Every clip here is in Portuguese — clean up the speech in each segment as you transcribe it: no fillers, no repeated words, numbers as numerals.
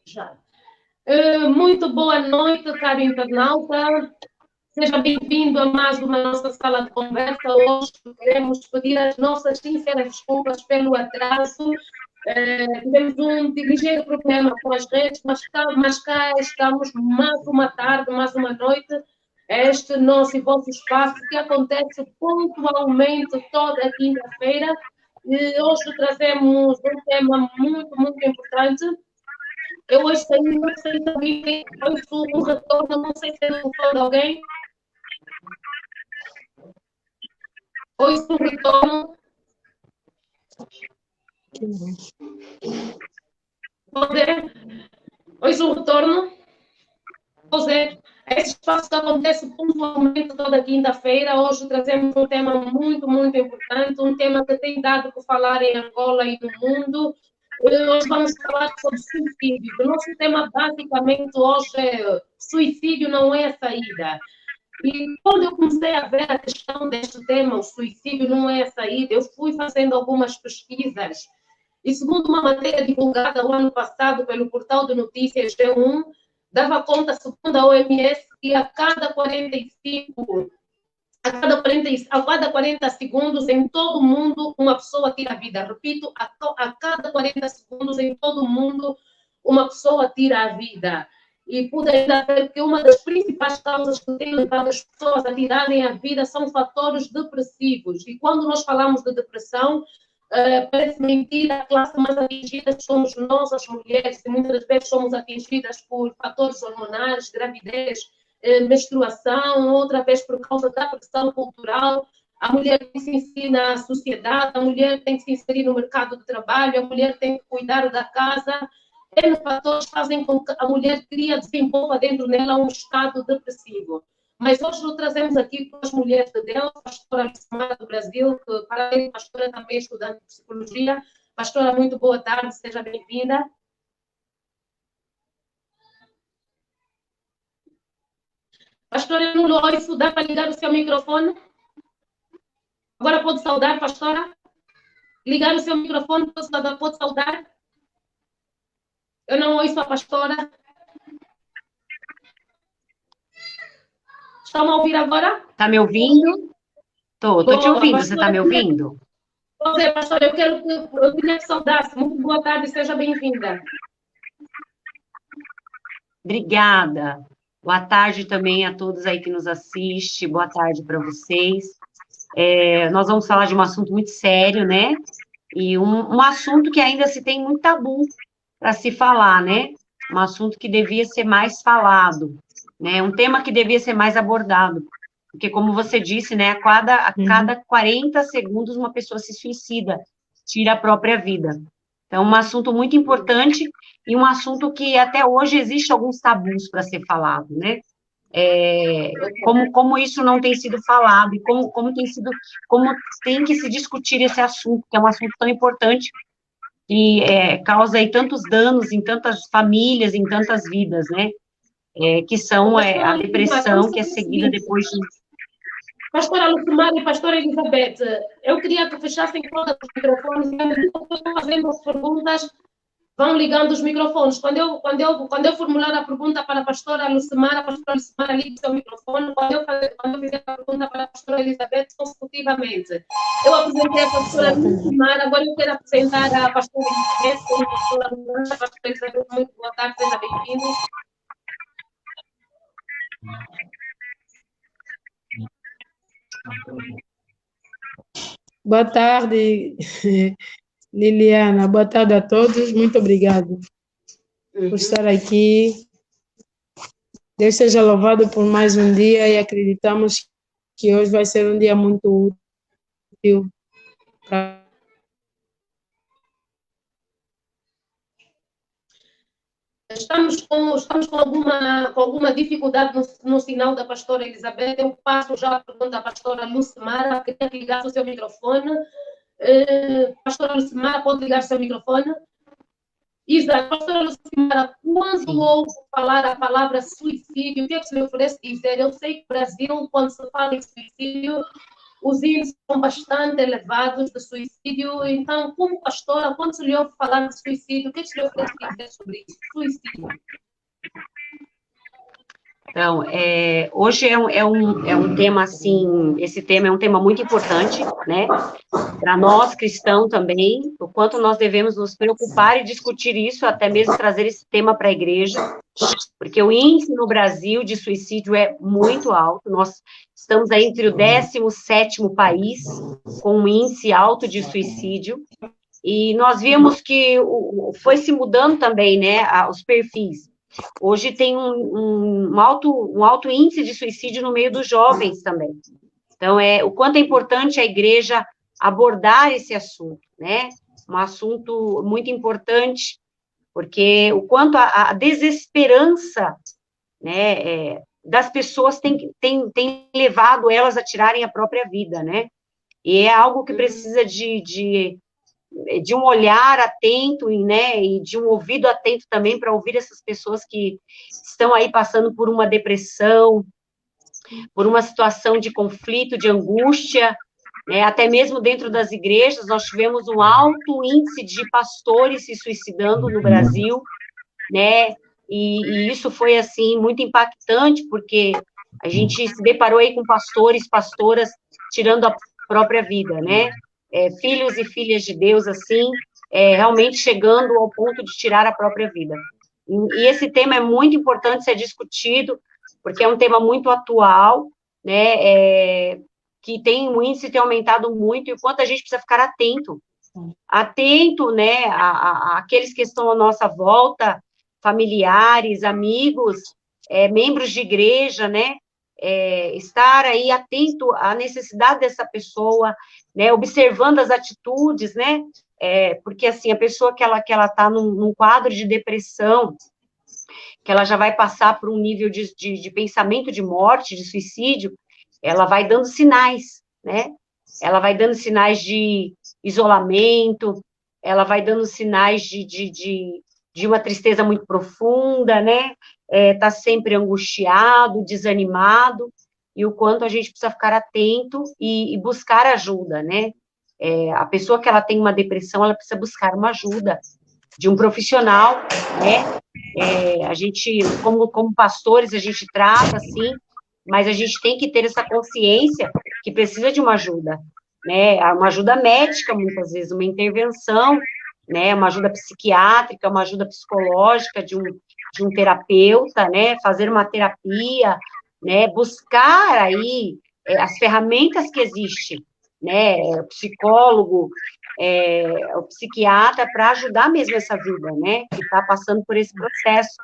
Já. Muito boa noite, caro internauta. Seja bem-vindo a mais uma nossa sala de conversa. Hoje queremos pedir as nossas sinceras desculpas pelo atraso. Tivemos um ligeiro problema com as redes, mas cá estamos mais uma tarde, mais uma noite. Este nosso e vosso espaço que acontece pontualmente toda a quinta-feira. E hoje trazemos um tema muito, muito importante. Eu hoje tenho, não sei também, ouço um retorno, não sei se é um retorno de alguém. Ouço um retorno. Poder? Ouço um retorno. Pois é, esse espaço que acontece pontualmente toda quinta-feira. Hoje trazemos um tema muito, muito importante, um tema que tem dado o que falar em Angola e no mundo. Hoje vamos falar sobre suicídio. O nosso tema, basicamente, hoje é suicídio não é a saída. E quando eu comecei a ver a questão deste tema, o suicídio não é a saída, eu fui fazendo algumas pesquisas. E segundo uma matéria divulgada o ano passado pelo portal de notícias G1, dava conta, segundo a OMS, que a cada 40 segundos em todo o mundo uma pessoa tira a vida. Repito, a cada 40 segundos em todo o mundo uma pessoa tira a vida. E pude ainda ver que uma das principais causas que tem levado as pessoas a tirarem a vida são fatores depressivos. E quando nós falamos de depressão, parece mentira, a classe mais atingida somos nós, as mulheres, e muitas das vezes somos atingidas por fatores hormonais, gravidez, menstruação, outra vez por causa da pressão cultural. A mulher tem que se inserir na sociedade, a mulher tem que se inserir no mercado de trabalho, a mulher tem que cuidar da casa. N fatores fazem com que a mulher desenvolva dentro dela um estado depressivo. Mas hoje nós trazemos aqui duas mulheres de Deus, a pastora Lucimara do Brasil, que para além de pastora também é estudante de psicologia. Pastora, muito boa tarde, seja bem-vinda. Pastora, eu não lhe ouço, dá para ligar o seu microfone? Agora pode saudar, pastora? Ligar o seu microfone, pode saudar? Eu não ouço a pastora. Estão a ouvir agora? Está me ouvindo? Estou te ouvindo, pastora, você está me ouvindo? Pois é, pastora, eu queria que saudasse. Muito boa tarde, seja bem-vinda. Obrigada. Boa tarde também a todos aí que nos assistem. Boa tarde para vocês. Nós vamos falar de um assunto muito sério, né? E um assunto que ainda se tem muito tabu para se falar, né? Um assunto que devia ser mais falado, né? Um tema que devia ser mais abordado. Porque, como você disse, né? A cada 40 segundos uma pessoa se suicida, tira a própria vida. Então, um assunto muito importante e um assunto que até hoje existe alguns tabus para ser falado, né? Como isso não tem sido falado e como tem que se discutir esse assunto, que é um assunto tão importante e causa aí tantos danos em tantas famílias, em tantas vidas, né? Que são a depressão, que é seguida depois de... Pastora Lucimara e pastora Elizabeth, eu queria que fechassem todos os microfones, eu estou fazendo as perguntas, vão ligando os microfones. Quando eu formular a pergunta para a pastora Lucimara liga o seu microfone. Quando eu fizer a pergunta para a pastora Elizabeth, consecutivamente. Eu apresentei a pastora Lucimara, agora eu quero apresentar a pastora Elizabeth. A pastora Elizabeth, muito boa tarde, seja bem-vinda. Boa tarde, Liliana. Boa tarde a todos. Muito obrigada por estar aqui. Deus seja louvado por mais um dia e acreditamos que hoje vai ser um dia muito útil para... Estamos com alguma dificuldade no sinal da pastora Elizabeth. Eu passo já a pergunta da pastora Lucimara. Queria que ligasse o seu microfone. Pastora Lucimara, pode ligar o seu microfone? Isa, pastora Lucimara, quando ouve falar a palavra suicídio, o que é que se me oferece dizer? Eu sei que no Brasil, quando se fala em suicídio, os índices são bastante elevados de suicídio. Então, como pastora, quando se lhe ouve falar de suicídio, o que se lhe oferece dizer sobre isso? Suicídio. Então, hoje é um tema, assim, esse tema é um tema muito importante, né, para nós cristãos também, o quanto nós devemos nos preocupar e discutir isso, até mesmo trazer esse tema para a igreja, porque o índice no Brasil de suicídio é muito alto, nós estamos aí entre o 17º país com um índice alto de suicídio, e nós vimos que foi se mudando também, né, os perfis. Hoje tem um alto índice de suicídio no meio dos jovens também. Então, o quanto é importante a igreja abordar esse assunto, né? Um assunto muito importante, porque o quanto a desesperança, né, das pessoas tem levado elas a tirarem a própria vida, né? E é algo que precisa de um olhar atento, né, e de um ouvido atento também para ouvir essas pessoas que estão aí passando por uma depressão, por uma situação de conflito, de angústia, né, até mesmo dentro das igrejas, nós tivemos um alto índice de pastores se suicidando no Brasil, né, e isso foi, assim, muito impactante, porque a gente se deparou aí com pastores, pastoras tirando a própria vida, né, filhos e filhas de Deus, assim, realmente chegando ao ponto de tirar a própria vida. E esse tema é muito importante ser discutido, porque é um tema muito atual, né, que o índice tem aumentado muito, e o quanto a gente precisa ficar atento, né, àqueles que estão à nossa volta, familiares, amigos, membros de igreja, né, estar aí atento à necessidade dessa pessoa, né, observando as atitudes, né, porque, assim, a pessoa que ela está num quadro de depressão, que ela já vai passar por um nível de pensamento de morte, de suicídio, ela vai dando sinais, né, ela vai dando sinais de isolamento, ela vai dando sinais de uma tristeza muito profunda, né, tá sempre angustiado, desanimado, e o quanto a gente precisa ficar atento e buscar ajuda, né? A pessoa que ela tem uma depressão, ela precisa buscar uma ajuda de um profissional, né? A gente, como pastores, a gente trata, assim, mas a gente tem que ter essa consciência que precisa de uma ajuda, né? Uma ajuda médica, muitas vezes, uma intervenção, né? Uma ajuda psiquiátrica, uma ajuda psicológica de um terapeuta, né? Fazer uma terapia, né? Buscar aí as ferramentas que existem, né? O psicólogo, o psiquiatra, para ajudar mesmo essa vida, né? Que está passando por esse processo.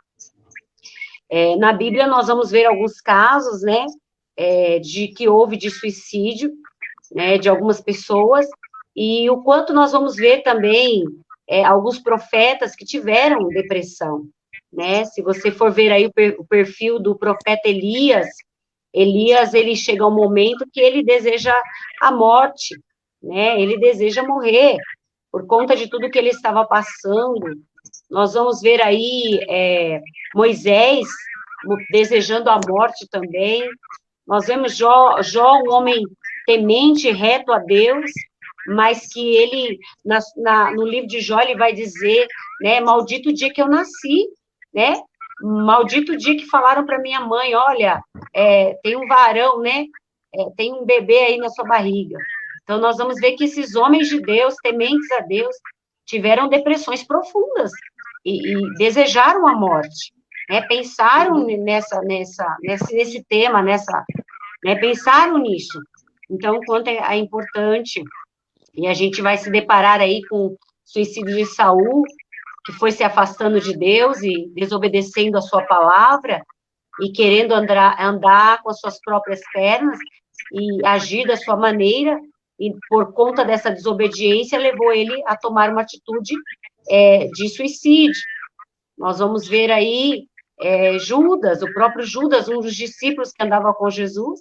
Na Bíblia, nós vamos ver alguns casos, né? Que houve de suicídio, né? De algumas pessoas, e o quanto nós vamos ver também alguns profetas que tiveram depressão, né? Se você for ver aí o perfil do profeta Elias, ele chega a um momento que ele deseja a morte, né? Ele deseja morrer por conta de tudo que ele estava passando. Nós vamos ver aí Moisés desejando a morte também. Nós vemos Jó, um homem temente, reto a Deus, mas que ele, no livro de Jó, ele vai dizer, né, maldito o dia que eu nasci, né, maldito o dia que falaram para minha mãe, olha, tem um varão, né, tem um bebê aí na sua barriga. Então, nós vamos ver que esses homens de Deus, tementes a Deus, tiveram depressões profundas e desejaram a morte, né, pensaram nesse tema, né, pensaram nisso. Então, o quanto é importante, e a gente vai se deparar aí com o suicídio de Saul, que foi se afastando de Deus e desobedecendo a sua palavra, e querendo andar com as suas próprias pernas, e agir da sua maneira, e por conta dessa desobediência, levou ele a tomar uma atitude de suicídio. Nós vamos ver aí Judas, o próprio Judas, um dos discípulos que andava com Jesus,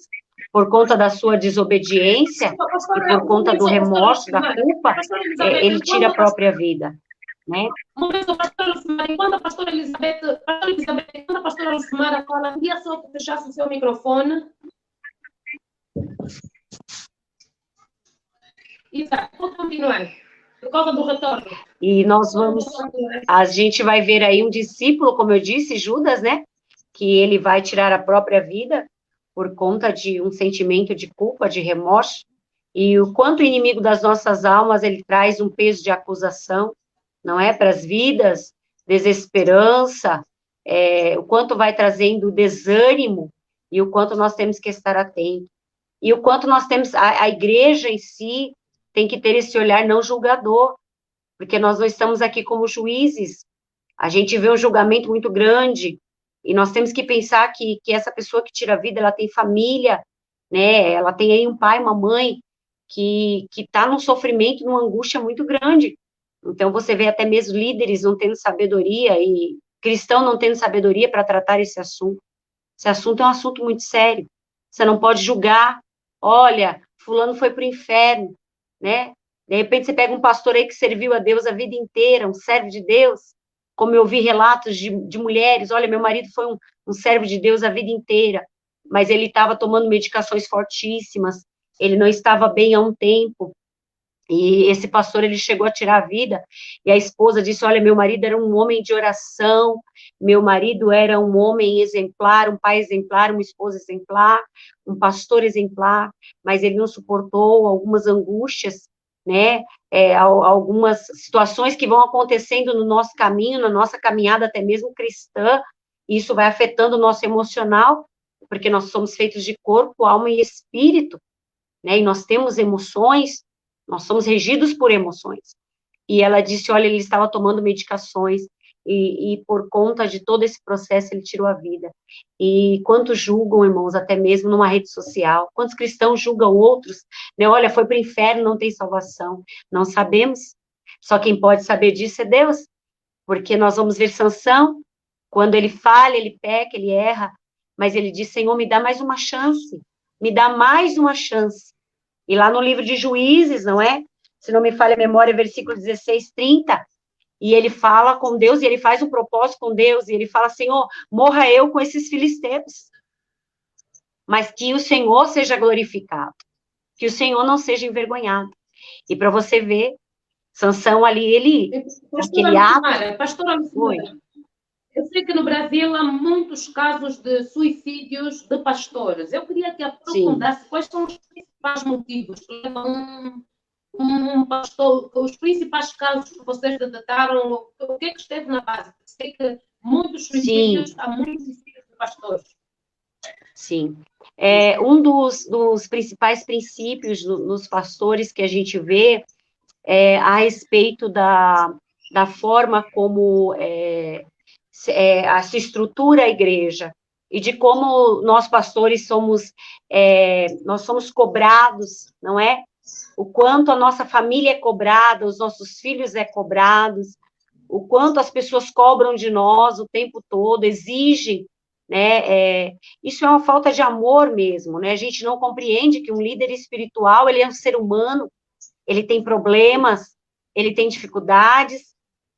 por conta da sua desobediência, e por conta do remorso, da culpa, ele tira a própria vida, né? Quando a pastora Elizabeth, quando a pastora Lucimara fala, queria só que fechasse o seu microfone. Exato, pode continuar. Por causa do retorno. E a gente vai ver aí um discípulo, como eu disse, Judas, né? Que ele vai tirar a própria vida por conta de um sentimento de culpa, de remorso, e o quanto o inimigo das nossas almas, ele traz um peso de acusação, não é? Para as vidas, desesperança, o quanto vai trazendo desânimo, e o quanto nós temos que estar atentos. E o quanto nós temos, a igreja em si tem que ter esse olhar não julgador, porque nós não estamos aqui como juízes, a gente vê um julgamento muito grande, e nós temos que pensar que essa pessoa que tira a vida, ela tem família, né, ela tem aí um pai, uma mãe, que está num sofrimento, numa angústia muito grande. Então, você vê até mesmo líderes não tendo sabedoria, e cristão não tendo sabedoria para tratar esse assunto. Esse assunto é um assunto muito sério. Você não pode julgar, olha, fulano foi para o inferno, né? De repente você pega um pastor aí que serviu a Deus a vida inteira, um servo de Deus, como eu vi relatos de mulheres, olha, meu marido foi um servo de Deus a vida inteira, mas ele estava tomando medicações fortíssimas, ele não estava bem há um tempo, e esse pastor, ele chegou a tirar a vida, e a esposa disse, olha, meu marido era um homem de oração, meu marido era um homem exemplar, um pai exemplar, uma esposa exemplar, um pastor exemplar, mas ele não suportou algumas angústias, né, algumas situações que vão acontecendo no nosso caminho, na nossa caminhada até mesmo cristã, e isso vai afetando o nosso emocional, porque nós somos feitos de corpo, alma e espírito, né, e nós temos emoções, nós somos regidos por emoções. E ela disse, olha, ele estava tomando medicações, e por conta de todo esse processo, ele tirou a vida. E quantos julgam, irmãos, até mesmo numa rede social? Quantos cristãos julgam outros? Né? Olha, foi para o inferno, não tem salvação. Não sabemos. Só quem pode saber disso é Deus. Porque nós vamos ver Sansão, quando ele falha, ele peca, ele erra, mas ele diz, Senhor, me dá mais uma chance. Me dá mais uma chance. E lá no livro de Juízes, não é? Se não me falha a memória, versículo 16, 30, e ele fala com Deus, e ele faz um propósito com Deus, e ele fala, Senhor, morra eu com esses filisteus, mas que o Senhor seja glorificado, que o Senhor não seja envergonhado. E para você ver, Sansão ali, aquele ato... Pastora Lucimara, eu sei que no Brasil há muitos casos de suicídios de pastores. Eu queria que aprofundasse quais são os principais motivos que levam um pastor, os principais casos que vocês detectaram, o que é que esteve na base? Sei que muitos suicídios, há muitos suicídios de pastores. Sim. Um dos principais princípios nos pastores que a gente vê a respeito da forma como se estrutura a igreja, e de como nós pastores nós somos cobrados, não é? O quanto a nossa família é cobrada, os nossos filhos é cobrados, o quanto as pessoas cobram de nós o tempo todo, exigem, né? Isso é uma falta de amor mesmo, né? A gente não compreende que um líder espiritual, ele é um ser humano, ele tem problemas, ele tem dificuldades,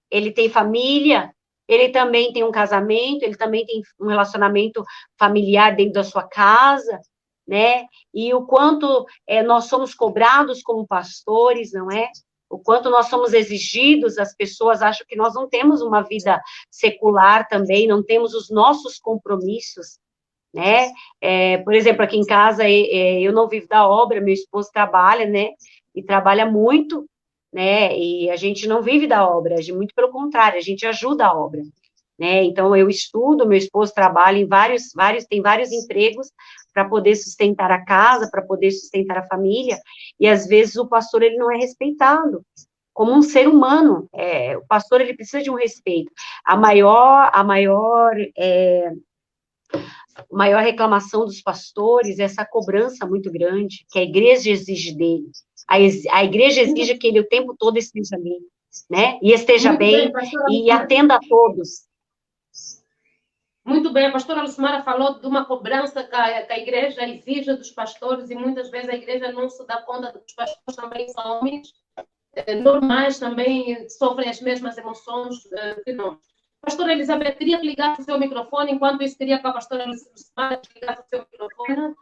ele tem família, ele também tem um casamento, ele também tem um relacionamento familiar dentro da sua casa, né? E o quanto nós somos cobrados como pastores, não é? O quanto nós somos exigidos, as pessoas acham que nós não temos uma vida secular também, não temos os nossos compromissos, né? Por exemplo, aqui em casa, eu não vivo da obra, meu esposo trabalha, né? E trabalha muito, né? E a gente não vive da obra, muito pelo contrário, a gente ajuda a obra, né? Então, eu estudo, meu esposo trabalha em tem vários empregos para poder sustentar a casa, para poder sustentar a família, e às vezes o pastor, ele não é respeitado como um ser humano. O pastor, ele precisa de um respeito. A maior reclamação dos pastores é essa cobrança muito grande que a igreja exige dele. A igreja exige que ele o tempo todo esteja ali, né? E esteja bem, e atenda a todos. Muito bem, a pastora Lucimara falou de uma cobrança que a igreja exige dos pastores, e muitas vezes a igreja não se dá conta de que os pastores também são homens normais, também sofrem as mesmas emoções que nós. Pastora Elizabeth, queria que ligasse o seu microfone, enquanto isso queria que a pastora Lucimara ligasse o seu microfone.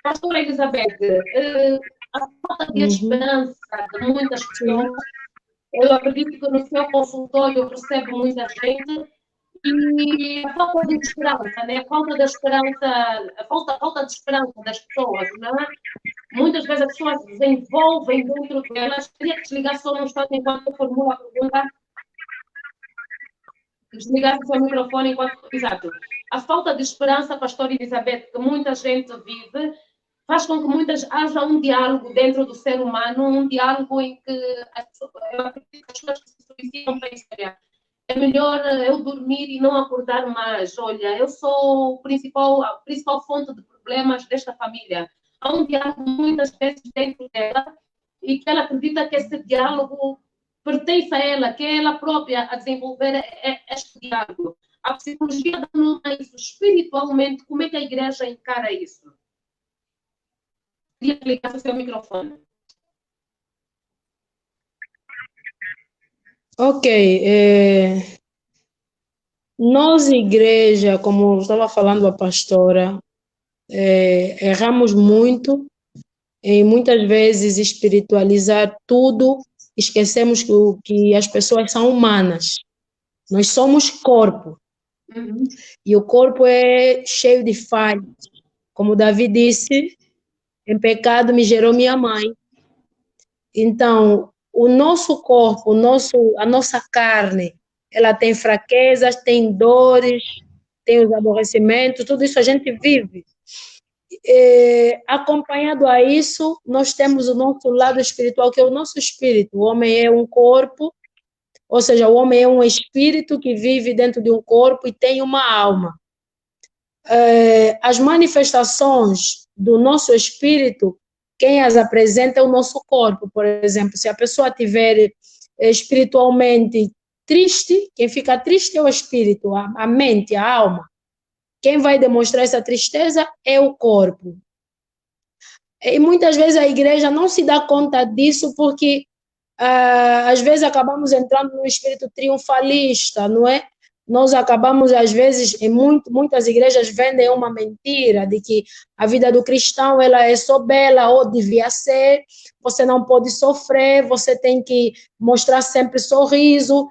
Pastora Elizabeth, a falta de esperança de muitas pessoas. Eu acredito que no seu consultório recebe muita gente e a falta de esperança, né? A falta de esperança das pessoas, não é? Muitas vezes as pessoas se desenvolvem dentro delas. Queria desligar só um instante enquanto eu formulo a pergunta. Desligar o seu microfone enquanto... Exato. A falta de esperança, pastor Elizabeth, que muita gente vive, faz com que haja um diálogo dentro do ser humano, um diálogo em que eu acredito que as pessoas que se suicidam pensam, é melhor eu dormir e não acordar mais. Olha, eu sou a principal fonte de problemas desta família. Há um diálogo muitas vezes dentro dela e que ela acredita que esse diálogo pertence a ela, que é ela própria a desenvolver este diálogo. A psicologia dá-nos isso espiritualmente. Como é que a igreja encara isso? Queria clicar no seu microfone. Ok. Nós, igreja, como estava falando a pastora, erramos muito em muitas vezes espiritualizar tudo, esquecemos que as pessoas são humanas. Nós somos corpo. E o corpo é cheio de falhas. Como Davi disse, em pecado me gerou minha mãe. Então, o nosso corpo, a nossa carne, ela tem fraquezas, tem dores, tem os aborrecimentos, tudo isso a gente vive. Acompanhado a isso, nós temos o nosso lado espiritual, que é o nosso espírito. O homem é um corpo, ou seja, o homem é um espírito que vive dentro de um corpo e tem uma alma. As manifestações do nosso espírito, quem as apresenta é o nosso corpo. Por exemplo, se a pessoa estiver espiritualmente triste, quem fica triste é o espírito, a mente, a alma. Quem vai demonstrar essa tristeza é o corpo. E muitas vezes a igreja não se dá conta disso porque às vezes acabamos entrando no espírito triunfalista, não é? Nós acabamos, às vezes, em muitas igrejas vendem uma mentira de que a vida do cristão ela é só bela ou devia ser, você não pode sofrer, você tem que mostrar sempre sorriso.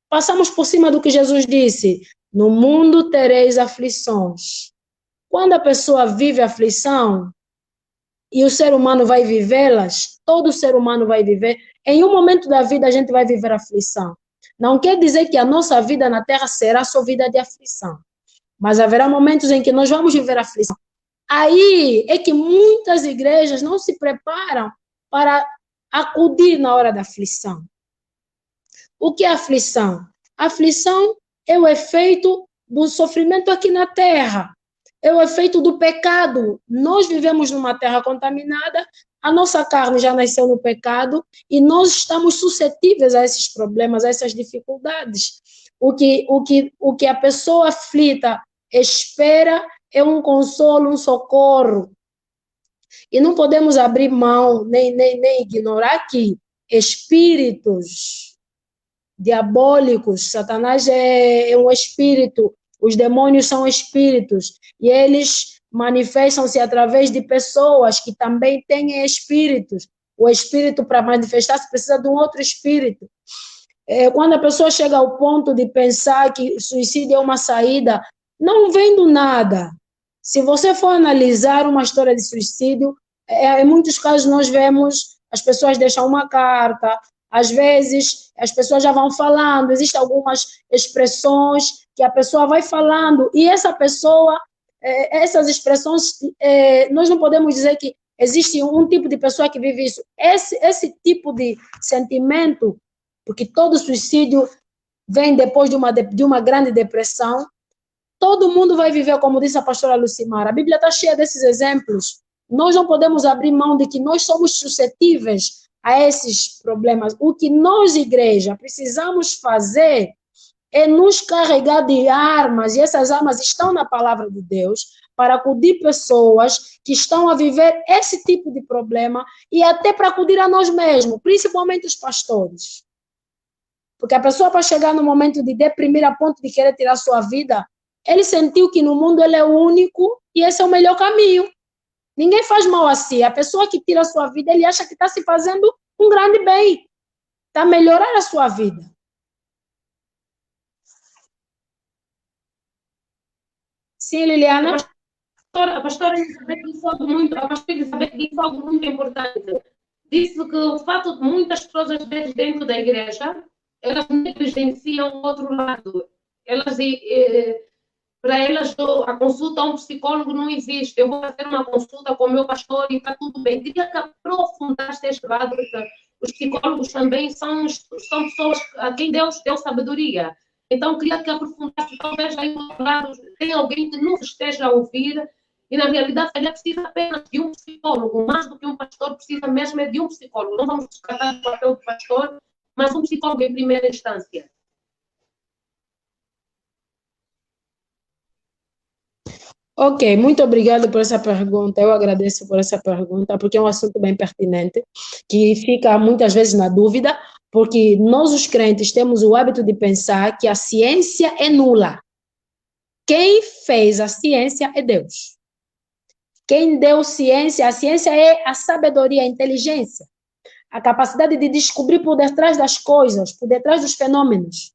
Passamos por cima do que Jesus disse, no mundo tereis aflições. Quando a pessoa vive aflição, e o ser humano vai vivê-las, todo ser humano vai viver, em um momento da vida a gente vai viver aflição. Não quer dizer que a nossa vida na Terra será só vida de aflição, mas haverá momentos em que nós vamos viver aflição. Aí é que muitas igrejas não se preparam para acudir na hora da aflição. O que é aflição? Aflição é o efeito do sofrimento aqui na Terra. É o efeito do pecado. Nós vivemos numa terra contaminada, a nossa carne já nasceu no pecado e nós estamos suscetíveis a esses problemas, a essas dificuldades. O que a pessoa aflita espera é um consolo, um socorro. E não podemos abrir mão, nem ignorar que espíritos diabólicos, Satanás é um espírito, os demônios são espíritos, e eles manifestam-se através de pessoas que também têm espíritos. O espírito, para manifestar-se, precisa de um outro espírito. Quando a pessoa chega ao ponto de pensar que suicídio é uma saída, não vem do nada. Se você for analisar uma história de suicídio, em muitos casos nós vemos as pessoas deixam uma carta, às vezes as pessoas já vão falando, existem algumas expressões que a pessoa vai falando, e essa pessoa, essas expressões, nós não podemos dizer que existe um tipo de pessoa que vive isso. Esse tipo de sentimento, porque todo suicídio vem depois de uma grande depressão, todo mundo vai viver, como disse a pastora Lucimara. A Bíblia está cheia desses exemplos. Nós não podemos abrir mão de que nós somos suscetíveis a esses problemas. O que nós, igreja, precisamos fazer é nos carregar de armas, e essas armas estão na palavra de Deus, para acudir pessoas que estão a viver esse tipo de problema e até para acudir a nós mesmos, principalmente os pastores. Porque a pessoa, para chegar no momento de deprimir a ponto de querer tirar sua vida, ele sentiu que no mundo ele é o único e esse é o melhor caminho. Ninguém faz mal a si. A pessoa que tira a sua vida, ele acha que está se fazendo um grande bem. Está a melhorar a sua vida. Sim, Liliana? A pastora Elizabeth disse algo muito importante. Disse que o fato de muitas pessoas, às vezes, dentro da igreja, elas negligenciam o outro lado. Para elas, a consulta a um psicólogo não existe. Eu vou fazer uma consulta com o meu pastor e está tudo bem. Queria que aprofundaste este lado, porque os psicólogos também são pessoas a quem Deus deu sabedoria. Então, queria que aprofundasse, talvez aí do outro lado, tem alguém que nos esteja a ouvir e, na realidade, ele precisa apenas de um psicólogo, mais do que um pastor, precisa mesmo é de um psicólogo. Não vamos descartar o papel do pastor, mas um psicólogo em primeira instância. Ok, muito obrigado por essa pergunta. Eu agradeço por essa pergunta, porque é um assunto bem pertinente, que fica muitas vezes na dúvida, porque nós, os crentes, temos o hábito de pensar que a ciência é nula. Quem fez a ciência é Deus. Quem deu ciência, a ciência é a sabedoria, a inteligência, a capacidade de descobrir por detrás das coisas, por detrás dos fenômenos.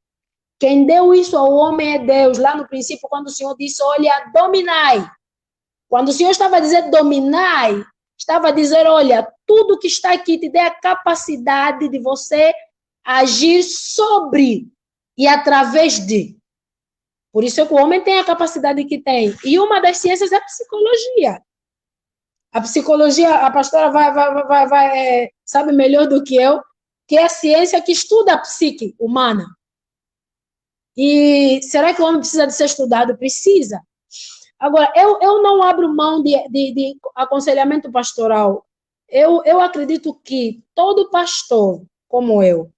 Quem deu isso ao homem é Deus. Lá no princípio, quando o Senhor disse, olha, dominai. Quando o Senhor estava a dizer dominai, estava a dizer, olha, tudo que está aqui te dê a capacidade de você agir sobre e através de. Por isso é que o homem tem a capacidade que tem. E uma das ciências é a psicologia. A psicologia, a pastora sabe melhor do que eu, que é a ciência que estuda a psique humana. E será que o homem precisa de ser estudado? Precisa. Agora, eu não abro mão de aconselhamento pastoral. Eu acredito que todo pastor, como eu,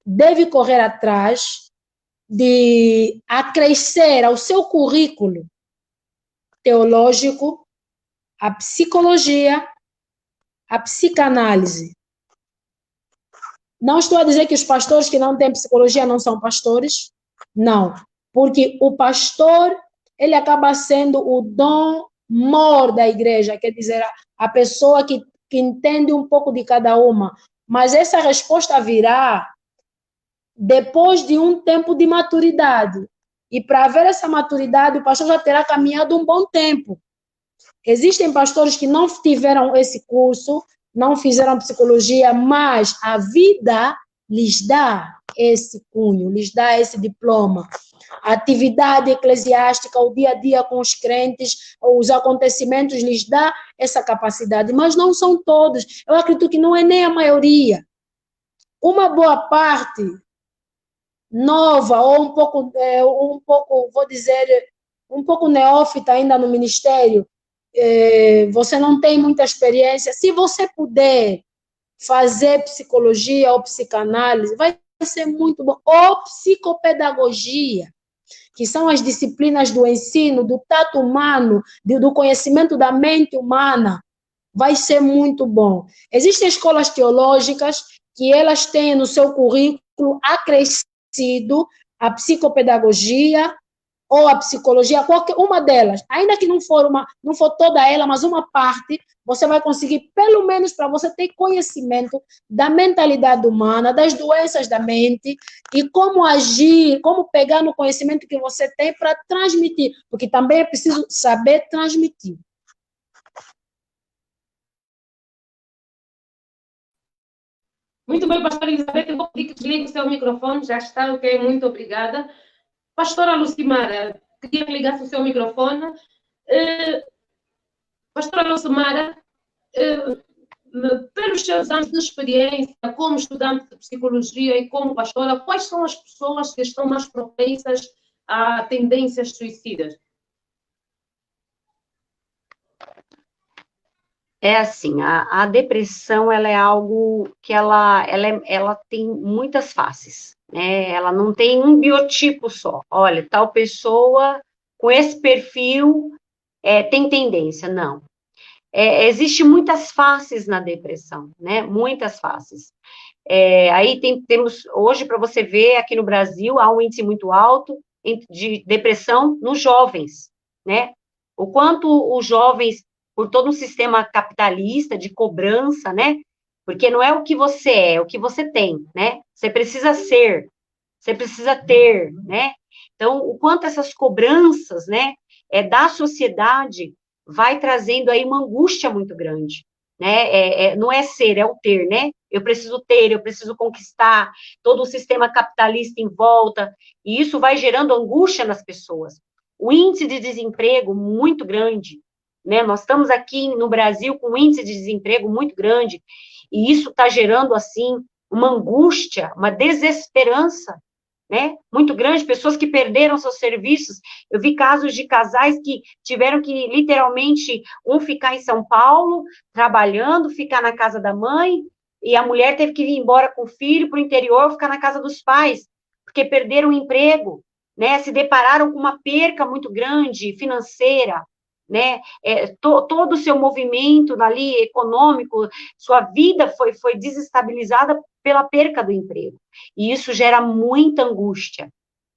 deve correr atrás de acrescer ao seu currículo teológico a psicologia, a psicanálise. Não estou a dizer que os pastores que não têm psicologia não são pastores. Não, porque o pastor, ele acaba sendo o dom mor da igreja, quer dizer, a pessoa que entende um pouco de cada uma. Mas essa resposta virá depois de um tempo de maturidade. E para haver essa maturidade, o pastor já terá caminhado um bom tempo. Existem pastores que não tiveram esse curso, não fizeram psicologia, mas a vida lhes dá esse cunho, lhes dá esse diploma. A atividade eclesiástica, o dia a dia com os crentes, os acontecimentos lhes dá essa capacidade, mas não são todos. Eu acredito que não é nem a maioria. Uma boa parte nova ou um pouco, vou dizer, um pouco neófita ainda no ministério, você não tem muita experiência. Se você puder fazer psicologia ou psicanálise, vai ser muito bom. Ou psicopedagogia, que são as disciplinas do ensino, do tato humano, do conhecimento da mente humana, vai ser muito bom. Existem escolas teológicas que elas têm no seu currículo acrescido a psicopedagogia ou a psicologia, qualquer uma delas, ainda que não for toda ela, mas uma parte, você vai conseguir, pelo menos para você ter conhecimento da mentalidade humana, das doenças da mente e como agir, como pegar no conhecimento que você tem para transmitir, porque também é preciso saber transmitir. Muito bem, pastora Elizabeth, eu vou pedir que desligue o seu microfone, já está, ok, muito obrigada. Pastora Lucimara, queria que ligasse o seu microfone. Pastora Lucimara, pelos seus anos de experiência como estudante de psicologia e como pastora, quais são as pessoas que estão mais propensas a tendências suicidas? É assim, a depressão, ela é algo que ela tem muitas faces, né? Ela não tem um biotipo só. Olha, tal pessoa com esse perfil tem tendência, não. Existe muitas faces na depressão, né? Muitas faces. Aí temos, hoje, para você ver, aqui no Brasil, há um índice muito alto de depressão nos jovens, né? O quanto os jovens por todo um sistema capitalista de cobrança, né? Porque não é o que você é o que você tem, né? Você precisa ser, você precisa ter, né? Então, o quanto essas cobranças, né, da sociedade vai trazendo aí uma angústia muito grande, né? Não é ser, é o ter, né? Eu preciso ter, eu preciso conquistar, todo o sistema capitalista em volta, e isso vai gerando angústia nas pessoas. O índice de desemprego muito grande, né? Nós estamos aqui no Brasil com um índice de desemprego muito grande, e isso está gerando, assim, uma angústia, uma desesperança, né, muito grande, pessoas que perderam seus serviços. Eu vi casos de casais que tiveram que, literalmente, um ficar em São Paulo, trabalhando, ficar na casa da mãe, e a mulher teve que vir embora com o filho para o interior, ficar na casa dos pais, porque perderam o emprego, né, se depararam com uma perca muito grande, financeira, né, todo o seu movimento ali, econômico, sua vida foi desestabilizada pela perca do emprego. E isso gera muita angústia,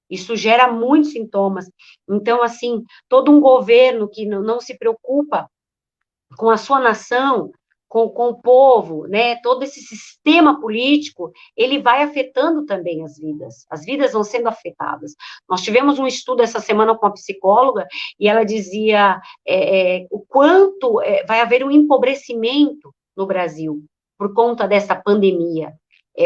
isso gera muitos sintomas. Então, assim, todo um governo que não se preocupa com a sua nação, com o povo, né, todo esse sistema político, ele vai afetando também as vidas vão sendo afetadas. Nós tivemos um estudo essa semana com uma psicóloga, e ela dizia o quanto vai haver um empobrecimento no Brasil, por conta dessa pandemia.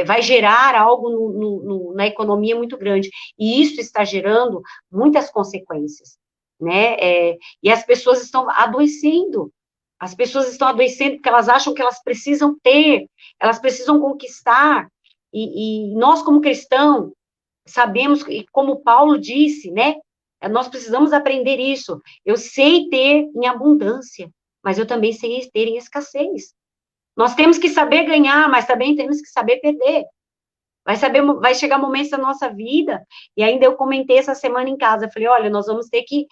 Vai gerar algo na economia muito grande, e isso está gerando muitas consequências, né, e as pessoas estão adoecendo, as pessoas estão adoecendo porque elas acham que elas precisam ter, elas precisam conquistar, e nós, como cristãos, sabemos, e como Paulo disse, né, nós precisamos aprender isso. Eu sei ter em abundância, mas eu também sei ter em escassez. Nós temos que saber ganhar, mas também temos que saber perder. Vai chegar momentos da nossa vida, e ainda eu comentei essa semana em casa, eu falei, olha, nós vamos ter que,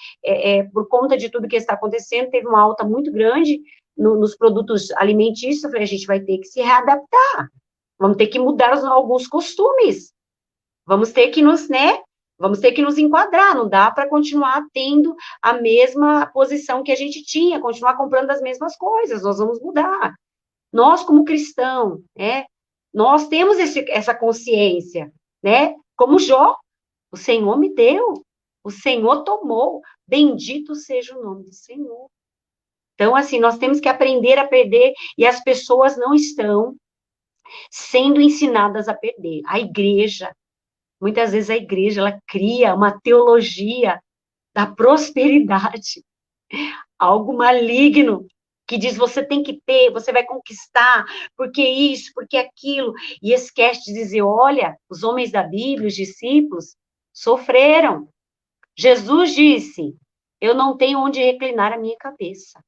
por conta de tudo que está acontecendo, teve uma alta muito grande nos produtos alimentícios, eu falei, a gente vai ter que se readaptar, vamos ter que mudar alguns costumes, vamos ter que vamos ter que nos enquadrar, não dá para continuar tendo a mesma posição que a gente tinha, continuar comprando as mesmas coisas, nós vamos mudar. Nós, como cristãos, nós temos essa consciência, né? Como Jó, o Senhor me deu, o Senhor tomou, bendito seja o nome do Senhor. Então, assim, nós temos que aprender a perder, e as pessoas não estão sendo ensinadas a perder. A igreja, muitas vezes a igreja, ela cria uma teologia da prosperidade, algo maligno, que diz, você tem que ter, você vai conquistar, porque isso, porque aquilo, e esquece de dizer, olha, os homens da Bíblia, os discípulos, sofreram. Jesus disse, eu não tenho onde reclinar a minha cabeça.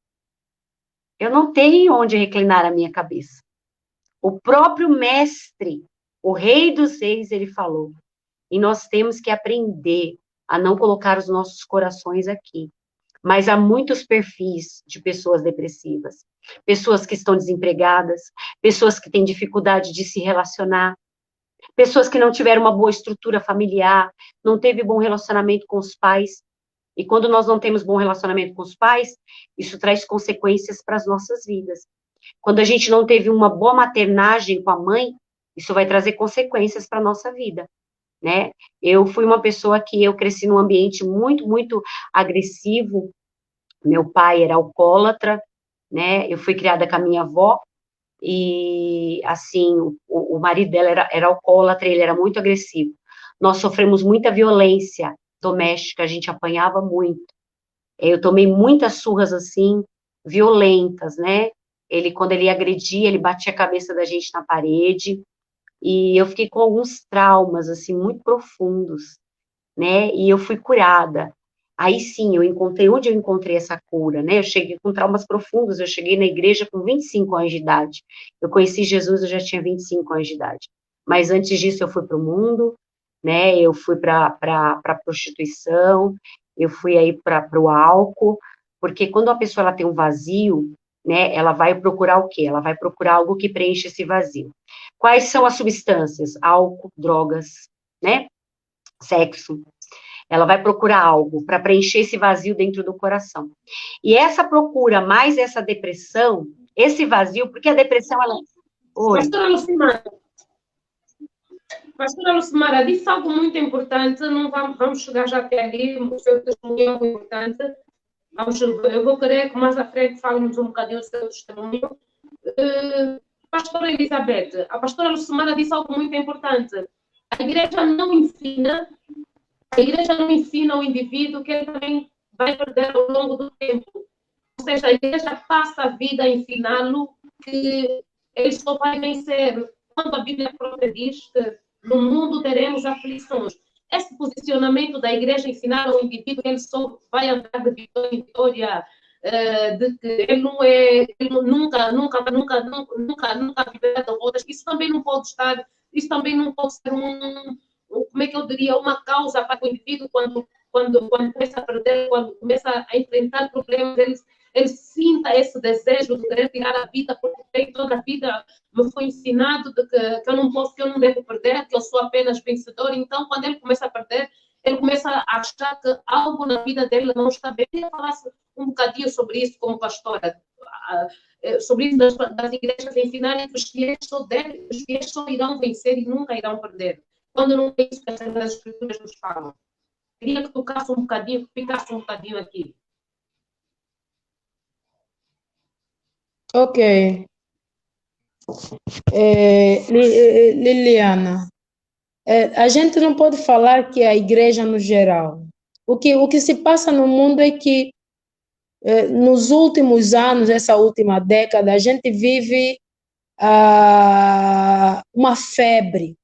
Eu não tenho onde reclinar a minha cabeça. O próprio mestre, o Rei dos Reis, ele falou, e nós temos que aprender a não colocar os nossos corações aqui. Mas há muitos perfis de pessoas depressivas, pessoas que estão desempregadas, pessoas que têm dificuldade de se relacionar, pessoas que não tiveram uma boa estrutura familiar, não teve bom relacionamento com os pais, e quando nós não temos bom relacionamento com os pais, isso traz consequências para as nossas vidas. Quando a gente não teve uma boa maternagem com a mãe, isso vai trazer consequências para a nossa vida, né? Eu fui uma pessoa que eu cresci num ambiente muito, muito agressivo. Meu pai era alcoólatra, né? Eu fui criada com a minha avó, e, assim, o marido dela era alcoólatra, ele era muito agressivo. Nós sofremos muita violência doméstica, a gente apanhava muito. Eu tomei muitas surras, assim, violentas, né? Quando ele agredia, ele batia a cabeça da gente na parede, e eu fiquei com alguns traumas, assim, muito profundos, né? E eu fui curada. Aí sim, onde eu encontrei essa cura, né? Eu cheguei com traumas profundos, eu cheguei na igreja com 25 anos de idade. Eu conheci Jesus, eu já tinha 25 anos de idade. Mas antes disso, eu fui para o mundo, né? Eu fui para a prostituição, eu fui aí para o álcool, porque quando a pessoa ela tem um vazio, né? Ela vai procurar o quê? Ela vai procurar algo que preencha esse vazio. Quais são as substâncias? Álcool, drogas, né? Sexo. Ela vai procurar algo para preencher esse vazio dentro do coração. E essa procura, mais essa depressão, esse vazio, porque a depressão, ela... Oi. Pastora Lucimara, disse algo muito importante, não vamos chegar já até ali, o seu testemunho é muito importante. Eu vou querer que mais à frente falemos um bocadinho do seu testemunho. Pastora Elizabeth, a pastora Lucimara disse algo muito importante. A igreja não ensina o indivíduo que ele também vai perder ao longo do tempo. Ou seja, a igreja passa a vida a ensiná-lo que ele só vai vencer. Quando a Bíblia própria diz que no mundo teremos aflições. Esse posicionamento da igreja ensinar ao indivíduo que ele só vai andar de vitória em vitória, de que ele nunca viverá derrotas, isso também não pode ser como é que eu diria, uma causa para o indivíduo quando começa a perder, quando começa a enfrentar problemas, ele sinta esse desejo de querer tirar a vida, porque toda a vida me foi ensinado de que eu não posso, que eu não devo perder, que eu sou apenas vencedor. Então, quando ele começa a perder, ele começa a achar que algo na vida dele não está bem. Eu queria falar um bocadinho sobre isso como pastora, sobre isso das igrejas ensinarem que os fiéis só irão vencer e nunca irão perder. Quando não é isso que as escrituras nos falam. Queria que tocasse um bocadinho, que ficasse um bocadinho aqui. Ok. Liliana, a gente não pode falar que a igreja no geral. O que se passa no mundo é que nos últimos anos, essa última década, a gente vive uma febre.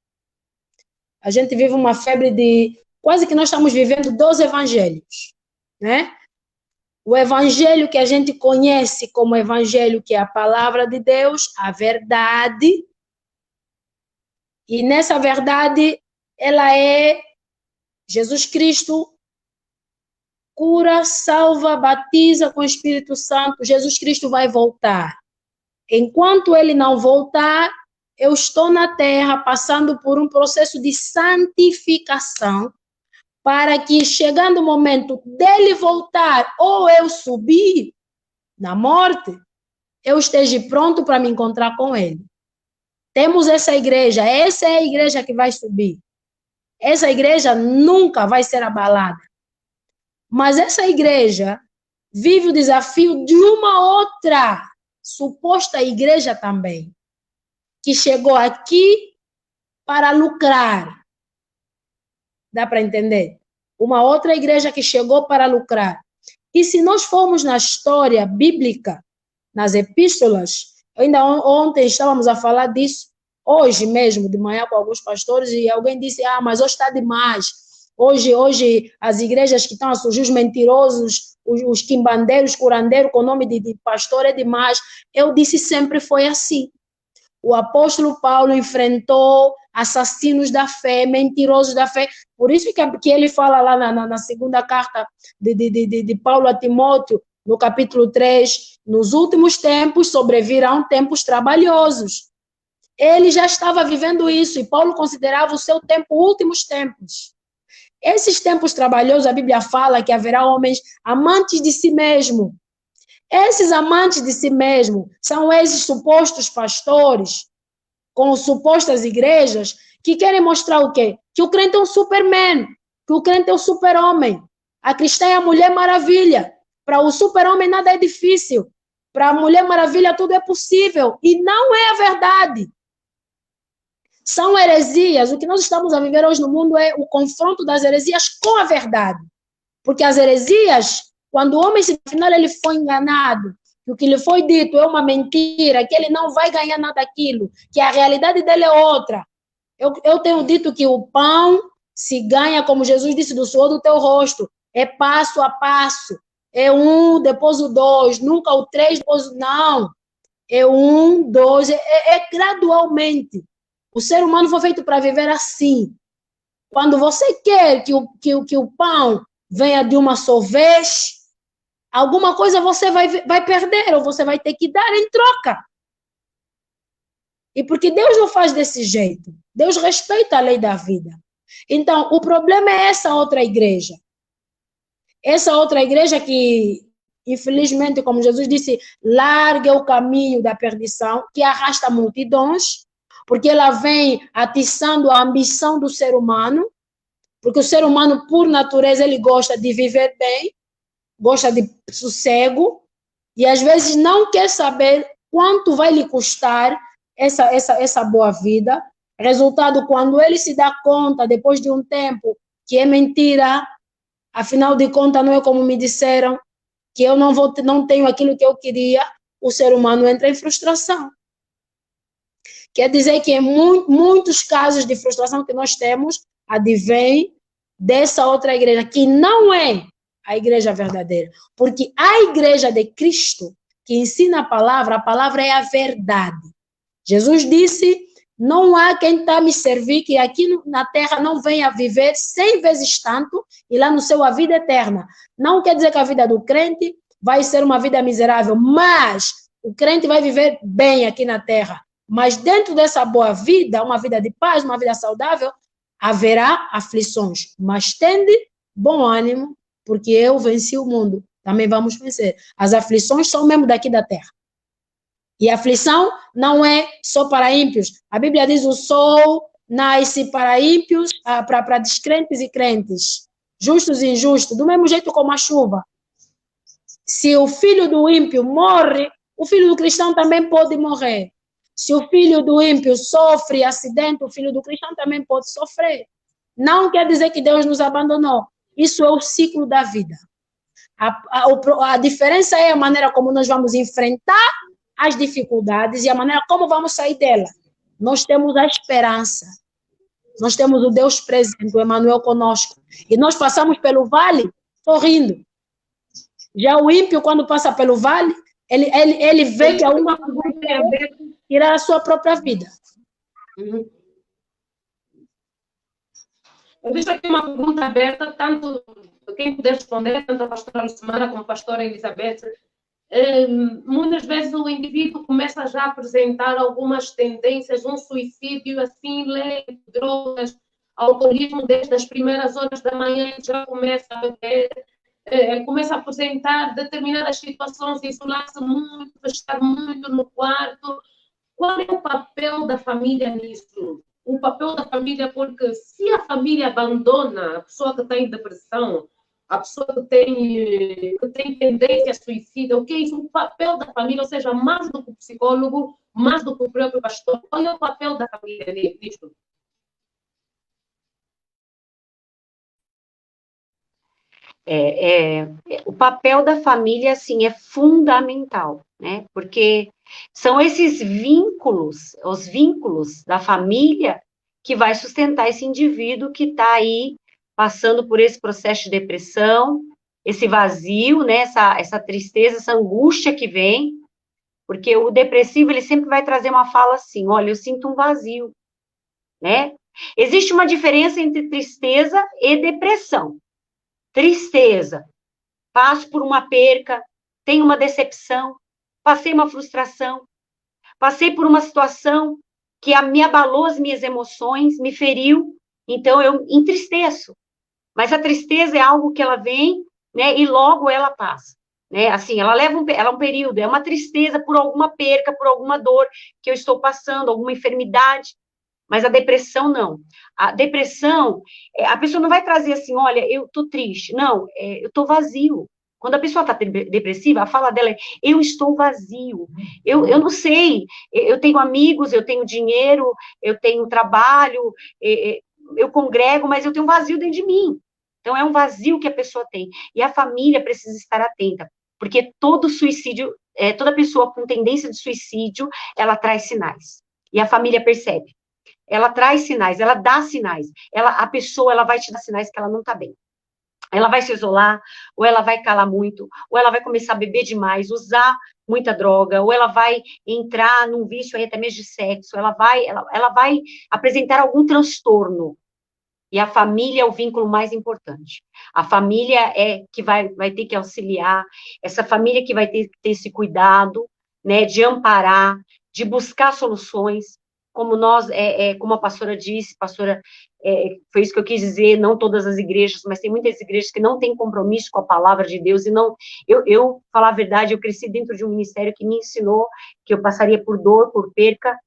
A gente vive uma febre de... Quase que nós estamos vivendo 2 evangelhos, né? O evangelho que a gente conhece como evangelho, que é a palavra de Deus, a verdade. E nessa verdade, ela é Jesus Cristo, cura, salva, batiza com o Espírito Santo. Jesus Cristo vai voltar. Enquanto ele não voltar, eu estou na terra passando por um processo de santificação, para que, chegando o momento dele voltar ou eu subir na morte, eu esteja pronto para me encontrar com ele. Temos essa igreja é a igreja que vai subir. Essa igreja nunca vai ser abalada. Mas essa igreja vive o desafio de uma outra suposta igreja também, que chegou aqui para lucrar. Dá para entender? Uma outra igreja que chegou para lucrar. E se nós formos na história bíblica, nas epístolas, ainda ontem estávamos a falar disso, hoje mesmo, de manhã, com alguns pastores, e alguém disse, mas hoje está demais. Hoje as igrejas que estão a surgir, os mentirosos, os quimbandeiros, curandeiros, com o nome de pastor é demais. Eu disse, sempre foi assim. O apóstolo Paulo enfrentou assassinos da fé, mentirosos da fé. Por isso que ele fala lá na segunda carta de Paulo a Timóteo, no capítulo 3, nos últimos tempos sobrevirão tempos trabalhosos. Ele já estava vivendo isso, e Paulo considerava o seu tempo últimos tempos. Esses tempos trabalhosos, a Bíblia fala que haverá homens amantes de si mesmo. Esses amantes de si mesmo são esses supostos pastores, com supostas igrejas, que querem mostrar o quê? Que o crente é um superman, que o crente é um super-homem. A cristã é a Mulher Maravilha. Para o super-homem nada é difícil. Para a Mulher Maravilha tudo é possível. E não é a verdade. São heresias. O que nós estamos a viver hoje no mundo é o confronto das heresias com a verdade. Porque as heresias, quando o homem, afinal, ele foi enganado, que o que lhe foi dito é uma mentira, que ele não vai ganhar nada daquilo, que a realidade dele é outra. Eu tenho dito que o pão se ganha, como Jesus disse, do suor do teu rosto. É passo a passo. É 1, depois o 2, nunca o 3, depois o... Não. É 1, 2, é gradualmente. O ser humano foi feito para viver assim. Quando você quer que o pão venha de uma só vez, alguma coisa você vai perder, ou você vai ter que dar em troca. E porque Deus não faz desse jeito. Deus respeita a lei da vida. Então, o problema é essa outra igreja. Essa outra igreja que, infelizmente, como Jesus disse, larga o caminho da perdição, que arrasta multidões, porque ela vem atiçando a ambição do ser humano, porque o ser humano, por natureza, ele gosta de viver bem, gosta de sossego, e às vezes não quer saber quanto vai lhe custar essa boa vida. Resultado, quando ele se dá conta, depois de um tempo, que é mentira, afinal de contas, não é como me disseram, que eu não tenho aquilo que eu queria, o ser humano entra em frustração. Quer dizer que em muitos casos de frustração que nós temos, advém dessa outra igreja, que não é a igreja verdadeira. Porque a igreja de Cristo, que ensina a palavra é a verdade. Jesus disse, não há quem está me servir, que aqui na terra não venha viver 100 vezes tanto, e lá no céu a vida eterna. Não quer dizer que a vida do crente vai ser uma vida miserável, mas o crente vai viver bem aqui na terra. Mas dentro dessa boa vida, uma vida de paz, uma vida saudável, haverá aflições. Mas tende bom ânimo, porque eu venci o mundo. Também vamos vencer. As aflições são mesmo daqui da terra. E a aflição não é só para ímpios. A Bíblia diz: o sol nasce para ímpios, para descrentes e crentes, justos e injustos, do mesmo jeito como a chuva. Se o filho do ímpio morre, o filho do cristão também pode morrer. Se o filho do ímpio sofre acidente, o filho do cristão também pode sofrer. Não quer dizer que Deus nos abandonou. Isso é o ciclo da vida. A diferença é a maneira como nós vamos enfrentar as dificuldades e a maneira como vamos sair dela. Nós temos a esperança. Nós temos o Deus presente, o Emmanuel conosco. E nós passamos pelo vale sorrindo. Já o ímpio, quando passa pelo vale, ele vê que alguma coisa tem a ver com tirar a sua própria vida. Eu deixo aqui uma pergunta aberta, tanto quem puder responder, tanto a pastora Lucimara como a pastora Elizabeth. Muitas vezes o indivíduo começa já a apresentar algumas tendências, um suicídio assim, lento, drogas, alcoolismo desde as primeiras horas da manhã, já começa a beber, começa a apresentar determinadas situações, isolar-se muito, estar muito no quarto. Qual é o papel da família nisso? O papel da família, porque se a família abandona a pessoa que está em depressão, a pessoa que tem tendência a suicídio, o que é isso? O papel da família, ou seja, mais do que o psicólogo, mais do que o próprio pastor, qual é o papel da família nisso? O papel da família, assim, é fundamental, né? Porque são esses vínculos, os vínculos da família que vai sustentar esse indivíduo que está aí passando por esse processo de depressão, esse vazio, né? Essa tristeza, essa angústia que vem, porque o depressivo, ele sempre vai trazer uma fala assim, olha, eu sinto um vazio, né? Existe uma diferença entre tristeza e depressão. Tristeza, passo por uma perca, tenho uma decepção, passei uma frustração, passei por uma situação que me abalou as minhas emoções, me feriu, então eu entristeço. Mas a tristeza é algo que ela vem, né, e logo ela passa, né? Assim, ela é um período, é uma tristeza por alguma perca, por alguma dor que eu estou passando, alguma enfermidade. Mas a depressão, não. A depressão, a pessoa não vai trazer assim, olha, eu tô triste. Não, eu tô vazio. Quando a pessoa está depressiva, a fala dela é, eu estou vazio. Eu não sei, eu tenho amigos, eu tenho dinheiro, eu tenho trabalho, eu congrego, mas eu tenho um vazio dentro de mim. Então, é um vazio que a pessoa tem. E a família precisa estar atenta, porque todo suicídio, toda pessoa com tendência de suicídio, ela traz sinais. E a família percebe. Ela traz sinais, ela dá sinais. A pessoa, ela vai te dar sinais que ela não está bem. Ela vai se isolar, ou ela vai calar muito, ou ela vai começar a beber demais, usar muita droga, ou ela vai entrar num vício aí até mesmo de sexo, ela vai apresentar algum transtorno. E a família é o vínculo mais importante. A família é que vai ter que auxiliar, essa família que vai ter que ter esse cuidado, né, de amparar, de buscar soluções, como como a pastora disse, pastora foi isso que eu quis dizer, não todas as igrejas, mas tem muitas igrejas que não têm compromisso com a palavra de Deus, e não, falar a verdade, eu cresci dentro de um ministério que me ensinou que eu passaria por dor, por perca,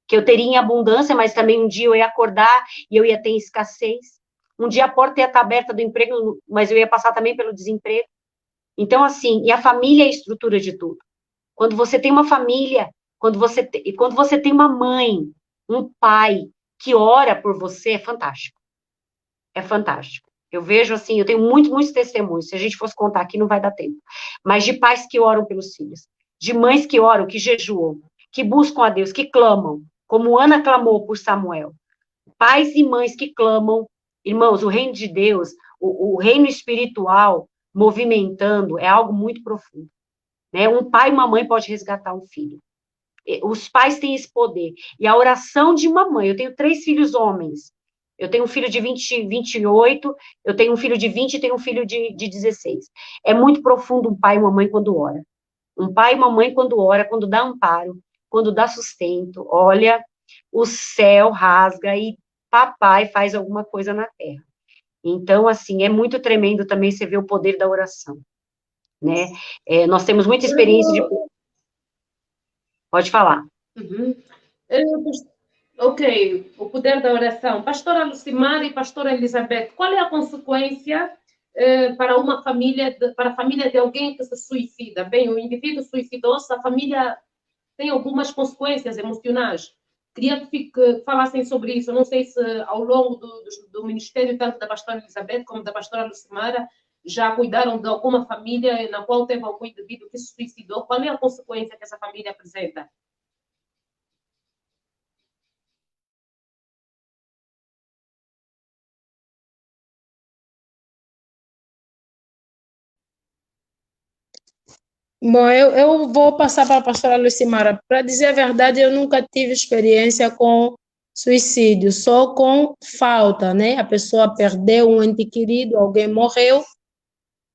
que eu teria em abundância, mas também um dia eu ia acordar e eu ia ter escassez, um dia a porta ia estar aberta do emprego, mas eu ia passar também pelo desemprego. Então, assim, e a família é a estrutura de tudo. Quando você tem uma família, quando você tem uma mãe, um pai que ora por você, é fantástico. É fantástico. Eu vejo assim, eu tenho muitos testemunhos. Se a gente fosse contar aqui, não vai dar tempo. Mas de pais que oram pelos filhos, de mães que oram, que jejuam, que buscam a Deus, que clamam, como Ana clamou por Samuel. Pais e mães que clamam. Irmãos, o reino de Deus, o reino espiritual movimentando é algo muito profundo. Né? Um pai e uma mãe pode resgatar um filho. Os pais têm esse poder. E a oração de uma mãe, eu tenho 3 filhos homens. Eu tenho um filho de 28, eu tenho um filho de 20 e tenho um filho de 16. É muito profundo um pai e uma mãe quando ora. Um pai e uma mãe quando ora, quando dá amparo, quando dá sustento, olha, o céu rasga e papai faz alguma coisa na terra. Então, assim, é muito tremendo também você ver o poder da oração, né? Nós temos muita experiência de... Pode falar. Uhum. Ok, o poder da oração. Pastora Lucimar e pastora Elizabeth, qual é a consequência para uma família, para a família de alguém que se suicida? Bem, o indivíduo suicidou-se, a família tem algumas consequências emocionais. Queria que falassem sobre isso. Eu não sei se ao longo do ministério, tanto da pastora Elizabeth como da pastora Lucimara, já cuidaram de alguma família na qual teve algum indivíduo que se suicidou. Qual é a consequência que essa família apresenta? Bom, eu vou passar para a pastora Lucimara. Para dizer a verdade, eu nunca tive experiência com suicídio, só com falta, né? A pessoa perdeu um ente querido, alguém morreu,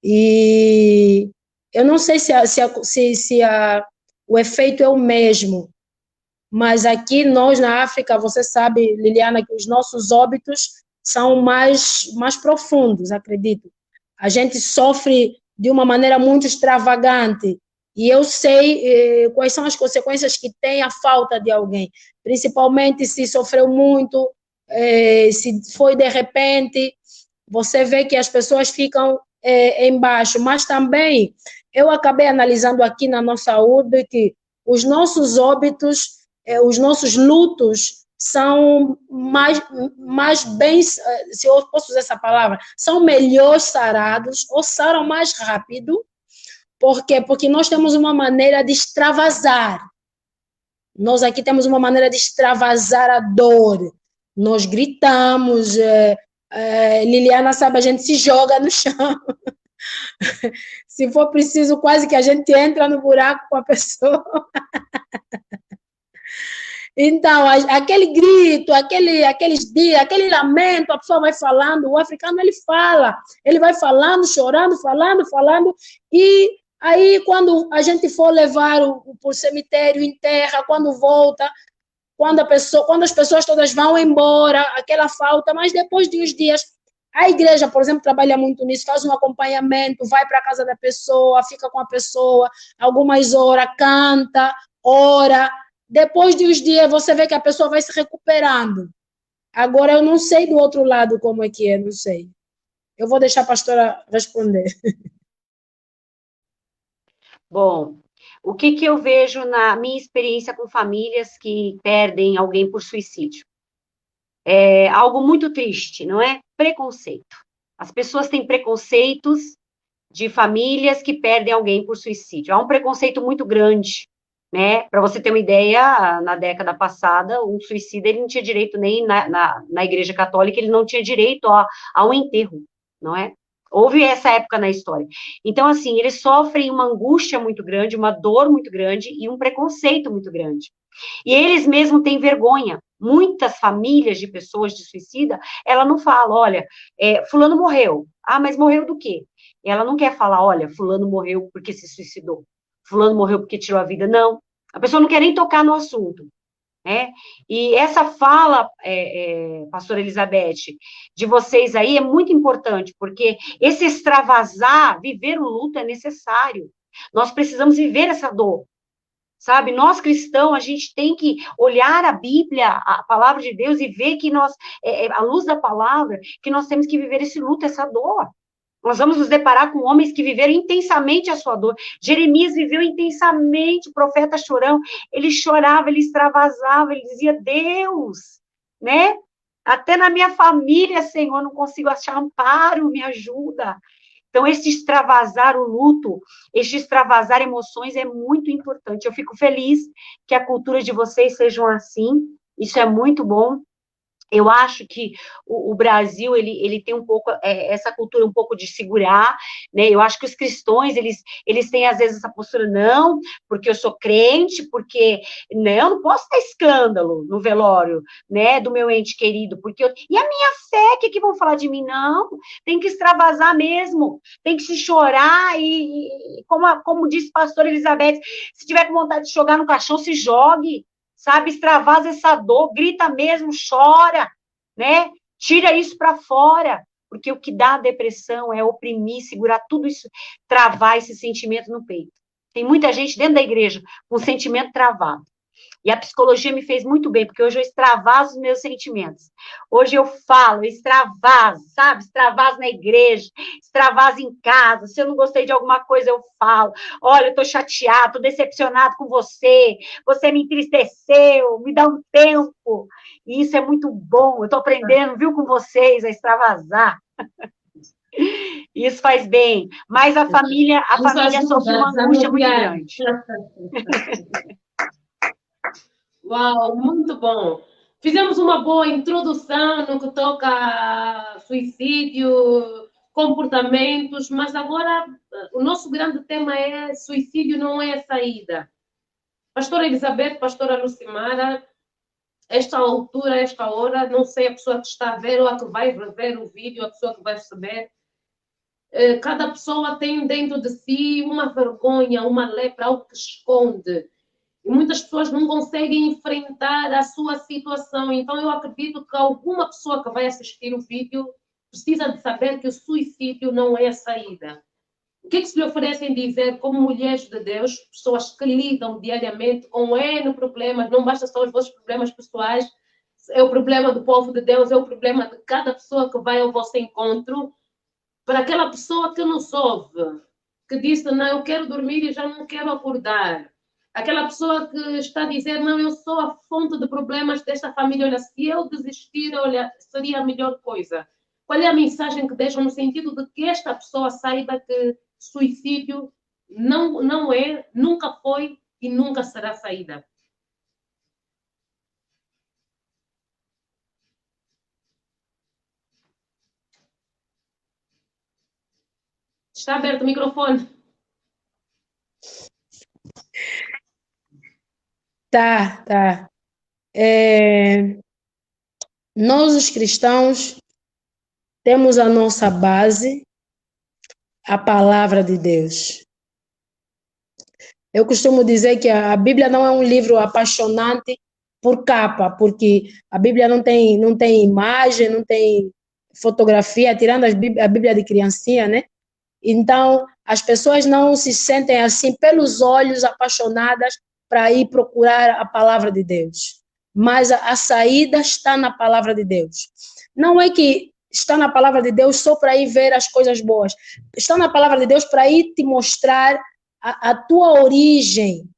e eu não sei se o efeito é o mesmo, mas aqui nós na África, você sabe, Liliana, que os nossos óbitos são mais profundos, acredito. A gente sofre de uma maneira muito extravagante, e eu sei quais são as consequências que tem a falta de alguém, principalmente se sofreu muito, se foi de repente, você vê que as pessoas ficam embaixo, mas também eu acabei analisando aqui na nossa saúde que os nossos óbitos, os nossos lutos são mais bem, se eu posso usar essa palavra, são melhores sarados ou saram mais rápido. Por quê? Porque nós temos uma maneira de extravasar. Nós aqui temos uma maneira de extravasar a dor. Nós gritamos, Liliana sabe, a gente se joga no chão. Se for preciso, quase que a gente entra no buraco com a pessoa. Então, aquele grito, aquele lamento, a pessoa vai falando, o africano ele fala, ele vai falando, chorando, falando, e aí quando a gente for levar para o cemitério, enterra, quando volta, quando as pessoas todas vão embora, aquela falta, mas depois de uns dias, a igreja, por exemplo, trabalha muito nisso, faz um acompanhamento, vai para a casa da pessoa, fica com a pessoa algumas horas, canta, ora. Depois de uns dias, você vê que a pessoa vai se recuperando. Agora, eu não sei do outro lado como é que é, não sei. Eu vou deixar a pastora responder. Bom, o que eu vejo na minha experiência com famílias que perdem alguém por suicídio? É algo muito triste, não é? Preconceito. As pessoas têm preconceitos de famílias que perdem alguém por suicídio. Há um preconceito muito grande, né? Para você ter uma ideia, na década passada, um suicida ele não tinha direito nem na Igreja Católica, ele não tinha direito ao enterro, não é? Houve essa época na história. Então, assim, eles sofrem uma angústia muito grande, uma dor muito grande e um preconceito muito grande. E eles mesmos têm vergonha. Muitas famílias de pessoas de suicida, ela não fala, olha, fulano morreu. Ah, mas morreu do quê? Ela não quer falar, olha, fulano morreu porque se suicidou. Fulano morreu porque tirou a vida. Não. A pessoa não quer nem tocar no assunto. né? E essa fala, pastora Elizabeth, de vocês aí é muito importante, porque esse extravasar, viver o luto é necessário. Nós precisamos viver essa dor, sabe? Nós cristãos, a gente tem que olhar a Bíblia, a palavra de Deus, e ver que nós, à luz da palavra, que nós temos que viver esse luto, essa dor. Nós vamos nos deparar com homens que viveram intensamente a sua dor. Jeremias viveu intensamente, o profeta chorão, ele chorava, ele extravasava, ele dizia, Deus, né? Até na minha família, Senhor, não consigo achar amparo, me ajuda. Então, esse extravasar o luto, esse extravasar emoções é muito importante. Eu fico feliz que a cultura de vocês sejam assim, isso é muito bom. Eu acho que o Brasil, ele tem um pouco, essa cultura um pouco de segurar, né? Eu acho que os cristãos, eles têm, às vezes, essa postura, não, porque eu sou crente, porque, né, eu não posso ter escândalo no velório, né, do meu ente querido, porque e a minha fé, o que vão falar de mim? Não, tem que extravasar mesmo, tem que se chorar, e como disse a pastora Elizabeth, se tiver com vontade de jogar no caixão, se jogue, sabe, extravasa essa dor, grita mesmo, chora, né? Tira isso para fora, porque o que dá a depressão é oprimir, segurar tudo isso, travar esse sentimento no peito. Tem muita gente dentro da igreja com sentimento travado. E a psicologia me fez muito bem, porque hoje eu extravaso os meus sentimentos. Hoje eu falo, extravaso, sabe? Extravaso na igreja, extravaso em casa. Se eu não gostei de alguma coisa, eu falo. Olha, eu estou chateado, estou decepcionado com você. Você me entristeceu, me dá um tempo. E isso é muito bom. Eu estou aprendendo, viu, com vocês, a extravasar. Isso faz bem. Mas a família sofre uma angústia muito grande. Uau, muito bom. Fizemos uma boa introdução no que toca a suicídio, comportamentos, mas agora o nosso grande tema é suicídio não é a saída. Pastora Elizabeth, pastora Lucimara, esta altura, esta hora, não sei a pessoa que está a ver ou a que vai rever o vídeo, a pessoa que vai receber, cada pessoa tem dentro de si uma vergonha, uma lepra, algo que esconde. E muitas pessoas não conseguem enfrentar a sua situação. Então, eu acredito que alguma pessoa que vai assistir o vídeo precisa de saber que o suicídio não é a saída. O que se lhe oferecem dizer como mulheres de Deus, pessoas que lidam diariamente com N problemas, não basta só os vossos problemas pessoais, é o problema do povo de Deus, é o problema de cada pessoa que vai ao vosso encontro, para aquela pessoa que nos ouve, que disse, não, eu quero dormir e já não quero acordar. Aquela pessoa que está a dizer, não, eu sou a fonte de problemas desta família, olha, se eu desistir, olha, seria a melhor coisa. Qual é a mensagem que deixam no sentido de que esta pessoa saiba que suicídio não é, nunca foi e nunca será saída? Está aberto o microfone. Tá. Nós, os cristãos, temos a nossa base, a palavra de Deus. Eu costumo dizer que a Bíblia não é um livro apaixonante por capa, porque a Bíblia não tem imagem, não tem fotografia, tirando a Bíblia de criancinha, né? Então, as pessoas não se sentem assim pelos olhos apaixonadas para ir procurar a palavra de Deus. Mas a saída está na palavra de Deus. Não é que está na palavra de Deus só para ir ver as coisas boas. Está na palavra de Deus para ir te mostrar a tua origem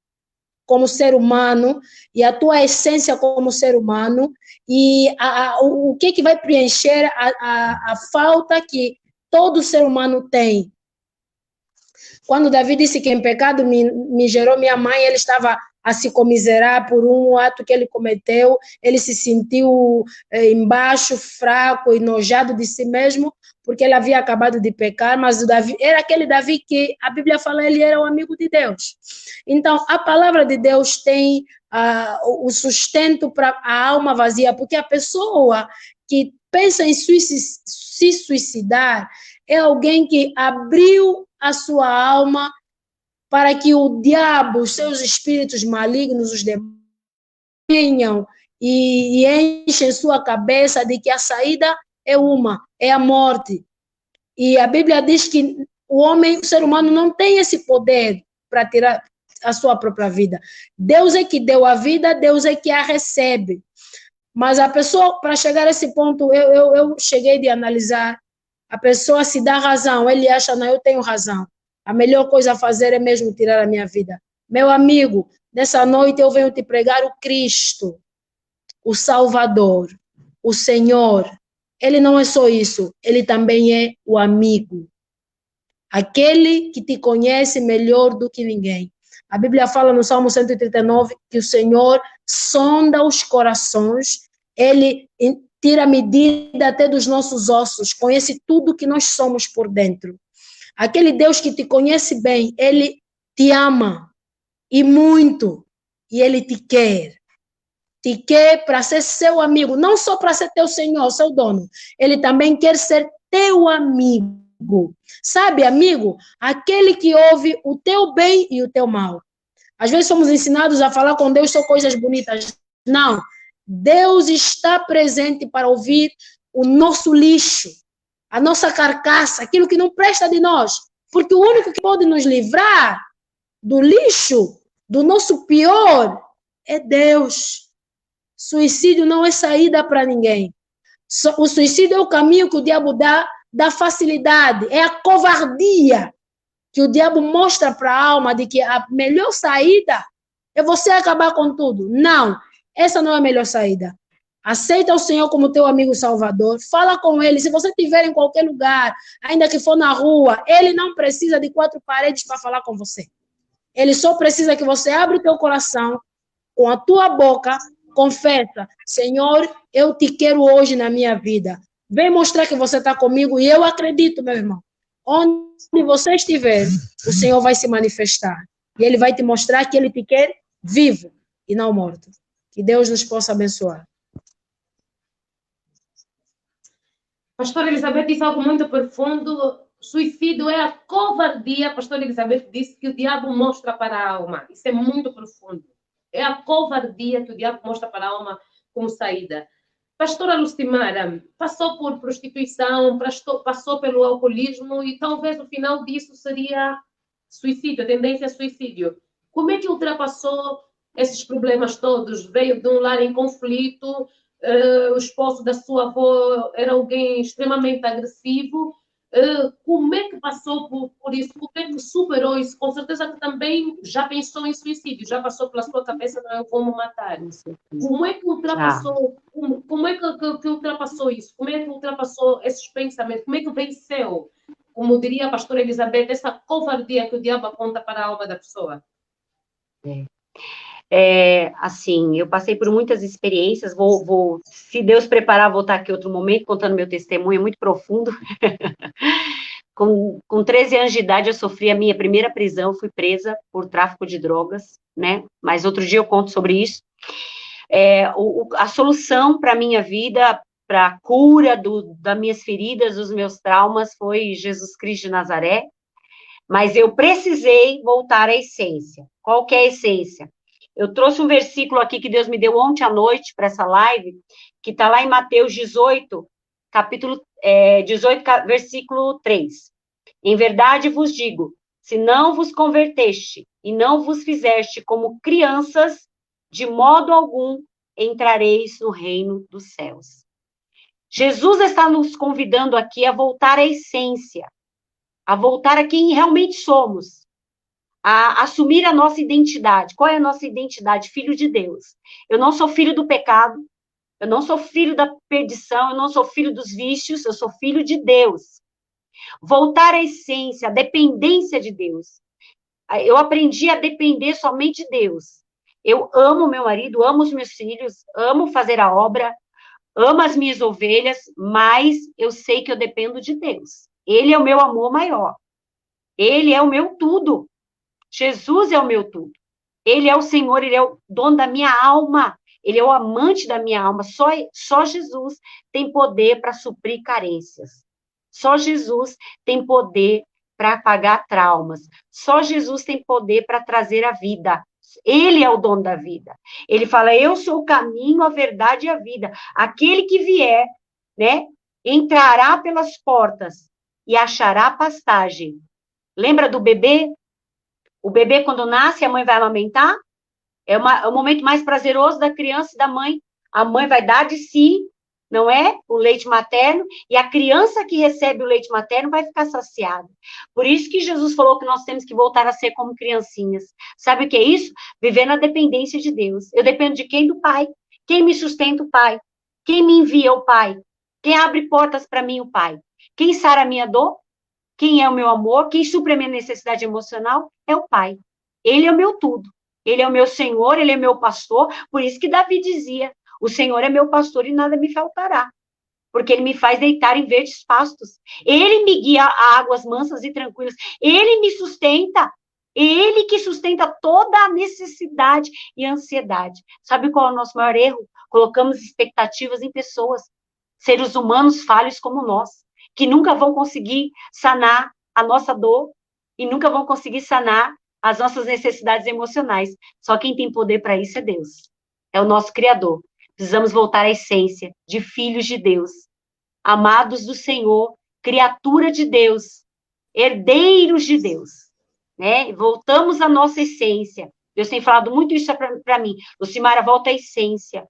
como ser humano e a tua essência como ser humano e o que vai preencher a falta que todo ser humano tem. Quando Davi disse que em pecado me gerou minha mãe, ele estava a se comiserar por um ato que ele cometeu, ele se sentiu embaixo, fraco, enojado de si mesmo, porque ele havia acabado de pecar, mas o Davi, era aquele Davi que a Bíblia fala, ele era o amigo de Deus. Então, a palavra de Deus tem o sustento para a alma vazia, porque a pessoa que pensa em se suicidar é alguém que abriu a sua alma para que o diabo, os seus espíritos malignos, os demônios, sonham e enchem sua cabeça de que a saída é uma, é a morte. E a Bíblia diz que o homem, o ser humano, não tem esse poder para tirar a sua própria vida. Deus é que deu a vida, Deus é que a recebe. Mas a pessoa, para chegar a esse ponto, eu cheguei de analisar, a pessoa se dá razão, ele acha, não, eu tenho razão. A melhor coisa a fazer é mesmo tirar a minha vida. Meu amigo, nessa noite eu venho te pregar o Cristo, o Salvador, o Senhor. Ele não é só isso, ele também é o amigo. Aquele que te conhece melhor do que ninguém. A Bíblia fala no Salmo 139 que o Senhor sonda os corações, ele tira a medida até dos nossos ossos, conhece tudo que nós somos por dentro. Aquele Deus que te conhece bem, ele te ama e muito, e ele te quer. Te quer para ser seu amigo, não só para ser teu senhor, seu dono. Ele também quer ser teu amigo. Sabe, amigo? Aquele que ouve o teu bem e o teu mal. Às vezes somos ensinados a falar com Deus só coisas bonitas. Não. Deus está presente para ouvir o nosso lixo, a nossa carcaça, aquilo que não presta de nós. Porque o único que pode nos livrar do lixo, do nosso pior, é Deus. Suicídio não é saída para ninguém. O suicídio é o caminho que o diabo dá da facilidade, é a covardia que o diabo mostra para a alma de que a melhor saída é você acabar com tudo. Não, essa não é a melhor saída. Aceita o Senhor como teu amigo salvador, fala com ele, se você estiver em qualquer lugar, ainda que for na rua, ele não precisa de 4 paredes para falar com você. Ele só precisa que você abra o teu coração, com a tua boca, confessa, Senhor, eu te quero hoje na minha vida. Vem mostrar que você está comigo e eu acredito, meu irmão. Onde você estiver, o Senhor vai se manifestar. E Ele vai te mostrar que Ele te quer vivo e não morto. Que Deus nos possa abençoar. Pastora Elizabeth disse algo muito profundo. Suicídio é a covardia. A pastora Elizabeth disse que o diabo mostra para a alma. Isso é muito profundo. É a covardia que o diabo mostra para a alma como saída. Pastora Lucimara passou por prostituição, passou pelo alcoolismo e talvez o final disso seria suicídio, a tendência a suicídio. Como é que ultrapassou esses problemas todos? Veio de um lar em conflito, o esposo da sua avó era alguém extremamente agressivo. Como é que passou por isso? Como é que superou isso? Com certeza que também já pensou em suicídio, já passou pela sua cabeça, não é como matar. Como é que ultrapassou? Como é que ultrapassou isso? Como é que ultrapassou esses pensamentos? Como é que venceu? Como diria a pastora Elizabeth, essa covardia que o diabo aponta para a alma da pessoa? Assim, eu passei por muitas experiências, se Deus preparar, vou estar aqui outro momento, contando meu testemunho, é muito profundo. Com 13 anos de idade, eu sofri a minha primeira prisão, fui presa por tráfico de drogas, né? Mas outro dia eu conto sobre isso. A solução para a minha vida, para a cura das minhas feridas, dos meus traumas, foi Jesus Cristo de Nazaré, mas eu precisei voltar à essência. Qual que é a essência? Eu trouxe um versículo aqui que Deus me deu ontem à noite para essa live, que está lá em Mateus 18, capítulo 18, versículo 3. Em verdade vos digo, se não vos converteste e não vos fizeste como crianças, de modo algum entrareis no reino dos céus. Jesus está nos convidando aqui a voltar à essência, a voltar a quem realmente somos, a assumir a nossa identidade. Qual é a nossa identidade? Filho de Deus. Eu não sou filho do pecado, eu não sou filho da perdição, eu não sou filho dos vícios, eu sou filho de Deus. Voltar à essência, à dependência de Deus. Eu aprendi a depender somente de Deus. Eu amo meu marido, amo os meus filhos, amo fazer a obra, amo as minhas ovelhas, mas eu sei que eu dependo de Deus. Ele é o meu amor maior. Ele é o meu tudo. Jesus é o meu tudo. Ele é o Senhor, Ele é o dono da minha alma. Ele é o amante da minha alma. Só Jesus tem poder para suprir carências. Só Jesus tem poder para apagar traumas. Só Jesus tem poder para trazer a vida. Ele é o dono da vida. Ele fala, eu sou o caminho, a verdade e a vida. Aquele que vier, né, entrará pelas portas e achará pastagem. Lembra do bebê? O bebê, quando nasce, a mãe vai amamentar. É o momento mais prazeroso da criança e da mãe. A mãe vai dar de si, não é? O leite materno, e a criança que recebe o leite materno vai ficar saciada. Por isso que Jesus falou que nós temos que voltar a ser como criancinhas. Sabe o que é isso? Viver na dependência de Deus. Eu dependo de quem? Do Pai. Quem me sustenta? O Pai. Quem me envia? O Pai. Quem abre portas para mim? O Pai. Quem sara a minha dor? Quem é o meu amor? Quem supre a minha necessidade emocional? É o Pai. Ele é o meu tudo. Ele é o meu Senhor, ele é meu pastor. Por isso que Davi dizia, o Senhor é meu pastor e nada me faltará. Porque ele me faz deitar em verdes pastos. Ele me guia a águas mansas e tranquilas. Ele me sustenta. Ele que sustenta toda a necessidade e ansiedade. Sabe qual é o nosso maior erro? Colocamos expectativas em pessoas, seres humanos falhos como nós, que nunca vão conseguir sanar a nossa dor e nunca vão conseguir sanar as nossas necessidades emocionais. Só quem tem poder para isso é Deus. É o nosso Criador. Precisamos voltar à essência de filhos de Deus, amados do Senhor, criatura de Deus, herdeiros de Deus, né? Voltamos à nossa essência. Deus tem falado muito isso para mim. Lucimara, volta à essência,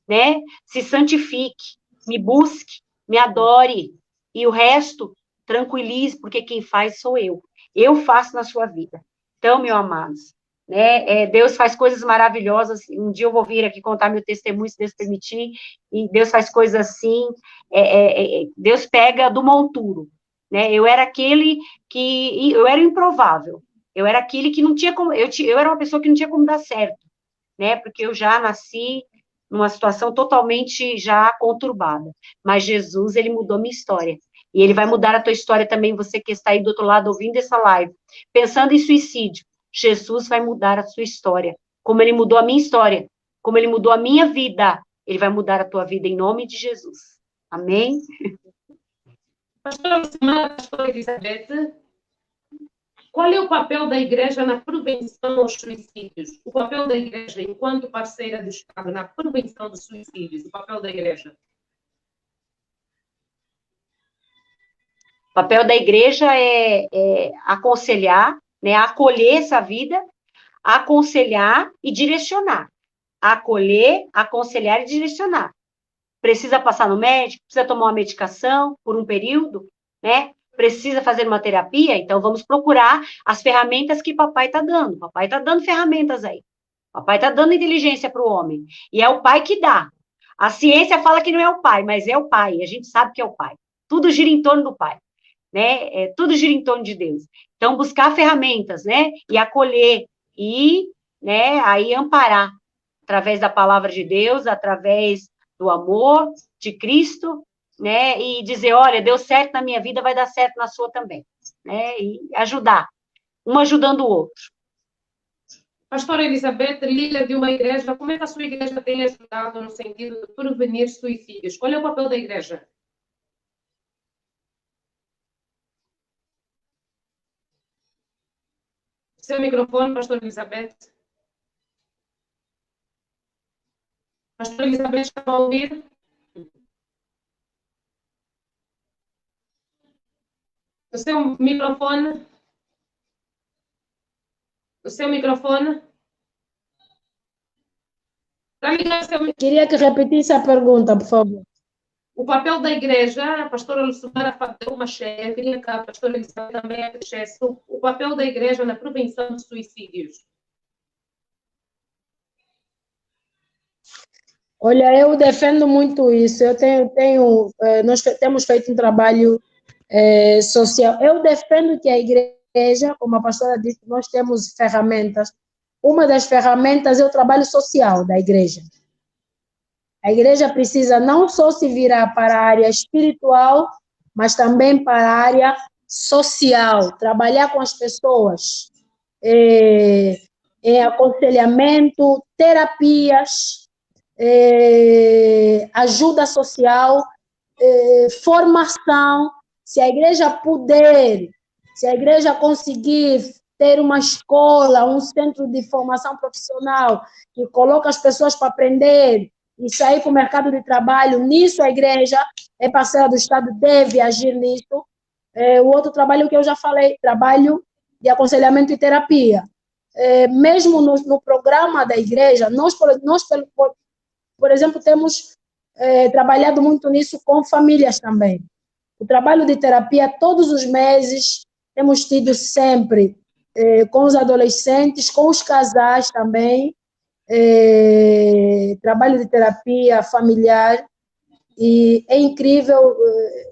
né? Se santifique, me busque, me adore, e o resto, tranquilize, porque quem faz sou eu. Eu faço na sua vida. Então, meus amados, né, Deus faz coisas maravilhosas. Um dia eu vou vir aqui contar meu testemunho, se Deus permitir, e Deus faz coisas assim. Deus pega do monturo, né? Eu era improvável. Eu era aquele que não tinha como. Eu era uma pessoa que não tinha como dar certo, né? Porque eu já nasci numa situação totalmente já conturbada. Mas Jesus, ele mudou minha história. E ele vai mudar a tua história também, você que está aí do outro lado ouvindo essa live, pensando em suicídio. Jesus vai mudar a sua história, como ele mudou a minha história, como ele mudou a minha vida, ele vai mudar a tua vida em nome de Jesus. Amém? Pastora Elizabeth, qual é o papel da igreja na prevenção aos suicídios? O papel da igreja enquanto parceira do Estado na prevenção dos suicídios, o papel da igreja? O papel da igreja é aconselhar, né, acolher essa vida, aconselhar e direcionar. Acolher, aconselhar e direcionar. Precisa passar no médico, precisa tomar uma medicação por um período, né? Precisa fazer uma terapia, então vamos procurar as ferramentas que papai está dando. Papai está dando ferramentas aí. Papai está dando inteligência para o homem. E é o pai que dá. A ciência fala que não é o pai, mas é o pai. A gente sabe que é o pai. Tudo gira em torno do pai, né? Tudo gira em torno de Deus. Então, buscar ferramentas, né? E acolher e, né, aí amparar através da palavra de Deus, através do amor de Cristo, né? E dizer, olha, deu certo na minha vida, vai dar certo na sua também, né? E ajudar, um ajudando o outro. Pastora Elizabeth, líder de uma igreja, como é que a sua igreja tem ajudado no sentido de prevenir suicídios? Qual é o papel da igreja? Seu microfone, Pastora Elizabeth. Pastora Elizabeth, está a ouvir? O seu microfone. O seu microfone. Está ligado o seu microfone? Queria que repetisse a pergunta, por favor. O papel da igreja, a pastora Lucimara deu uma cheia, queria que a pastora Elizabeth também acrescesse o papel da igreja na prevenção de suicídios. Olha, eu defendo muito isso. Nós temos feito um trabalho social. Eu defendo que a igreja, como a pastora disse, nós temos ferramentas. Uma das ferramentas é o trabalho social da igreja. A igreja precisa não só se virar para a área espiritual, mas também para a área social, trabalhar com as pessoas, aconselhamento, terapias, ajuda social, formação. Se a igreja puder, se a igreja conseguir ter uma escola, um centro de formação profissional que coloca as pessoas para aprender e sair para o mercado de trabalho. Nisso a igreja é parceira do Estado, deve agir nisso. O outro trabalho que eu já falei, trabalho de aconselhamento e terapia. Mesmo no programa da igreja, nós por exemplo, temos trabalhado muito nisso com famílias também. O trabalho de terapia, todos os meses, temos tido sempre com os adolescentes, com os casais também, trabalho de terapia familiar, e é incrível,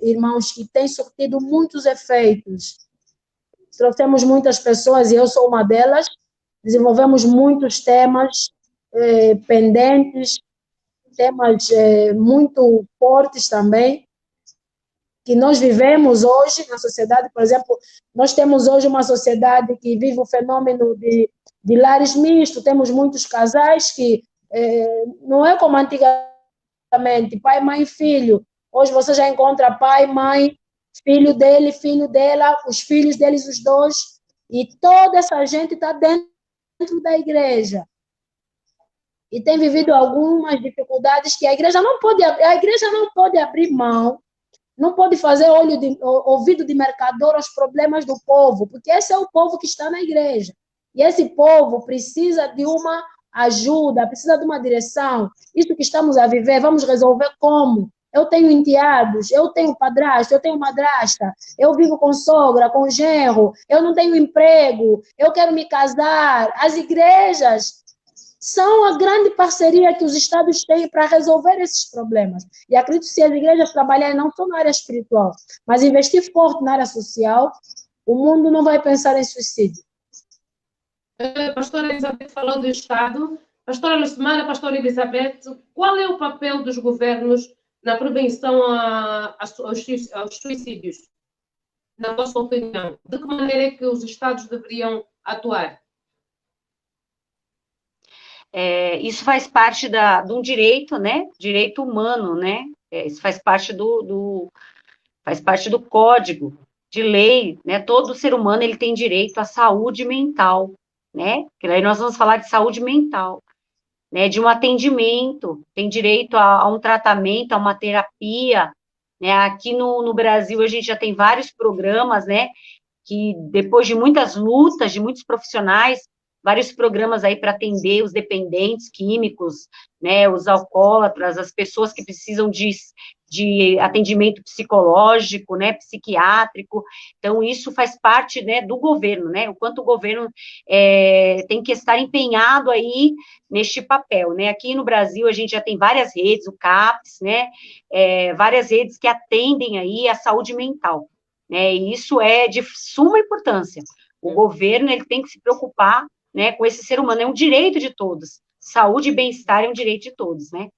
irmãos, que tem surtido muitos efeitos. Trouxemos muitas pessoas, e eu sou uma delas, desenvolvemos muitos temas pendentes, temas muito fortes também, que nós vivemos hoje na sociedade. Por exemplo, nós temos hoje uma sociedade que vive o fenômeno de lares mistos, temos muitos casais que não é como antigamente, pai, mãe, filho. Hoje você já encontra pai, mãe, filho dele, filho dela, os filhos deles, os dois, e toda essa gente está dentro da igreja. E tem vivido algumas dificuldades que a igreja não pode abrir mão, não pode fazer ouvido de mercador aos problemas do povo, porque esse é o povo que está na igreja. E esse povo precisa de uma ajuda, precisa de uma direção. Isso que estamos a viver, vamos resolver como? Eu tenho enteados, eu tenho padrasto, eu tenho madrasta, eu vivo com sogra, com genro, eu não tenho emprego, eu quero me casar. As igrejas são a grande parceria que os estados têm para resolver esses problemas. E acredito que se as igrejas trabalharem não só na área espiritual, mas investir forte na área social, o mundo não vai pensar em suicídio. Pastora Elizabeth falou do Estado. Pastora Lucimara, pastora Elizabeth, qual é o papel dos governos na prevenção aos suicídios? Na vossa opinião, de que maneira é que os Estados deveriam atuar? Isso faz parte de um direito, né? Direito humano, né? Isso faz parte faz parte do código de lei, né? Todo ser humano ele tem direito à saúde mental, né? Que aí nós vamos falar de saúde mental, né? De um atendimento, tem direito a um tratamento, a uma terapia, né? Aqui no Brasil a gente já tem vários programas, né? Que depois de muitas lutas de muitos profissionais, vários programas aí para atender os dependentes químicos, né, os alcoólatras, as pessoas que precisam de atendimento psicológico, né, psiquiátrico. Então, isso faz parte, né, do governo, né, o quanto o governo tem que estar empenhado aí neste papel, né. Aqui no Brasil, a gente já tem várias redes, o CAPS, né, várias redes que atendem aí a saúde mental, né, e isso é de suma importância. O governo ele tem que se preocupar, né, com esse ser humano, é um direito de todos. Saúde e bem-estar é um direito de todos, né?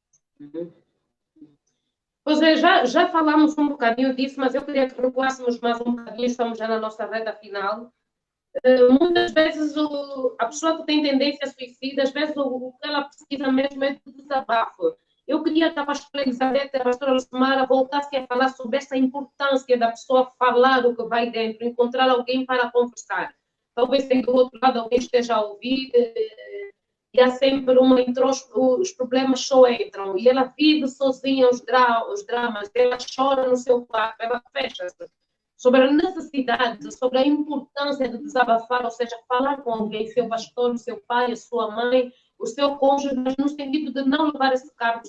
Pois é, já falamos um bocadinho disso, mas eu queria que recuássemos mais um bocadinho, estamos já na nossa reta final. Muitas vezes a pessoa que tem tendência a suicídio, às vezes o que ela precisa mesmo é de desabafo. Eu queria que a pastora Elizabeth e a pastora Lucimara voltassem a falar sobre essa importância da pessoa falar o que vai dentro, encontrar alguém para conversar. Talvez do outro lado alguém esteja a ouvir e há sempre os problemas só entram e ela vive sozinha os dramas, ela chora no seu quarto, ela fecha-se. Sobre a necessidade, sobre a importância de desabafar, ou seja, falar com alguém, seu pastor, seu pai, a sua mãe, o seu cônjuge, mas no sentido de não levar esse fardo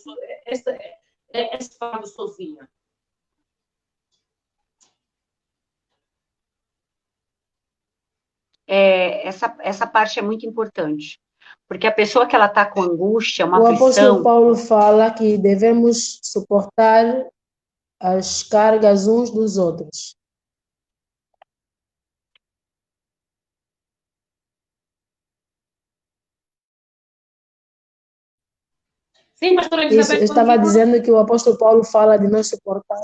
sozinha. Essa parte é muito importante, porque a pessoa que ela está com angústia, uma O aflição... apóstolo Paulo fala que devemos suportar as cargas uns dos outros. Sim, pastora Elizabeth. Isso, eu estava dizendo que o apóstolo Paulo fala de nós suportar.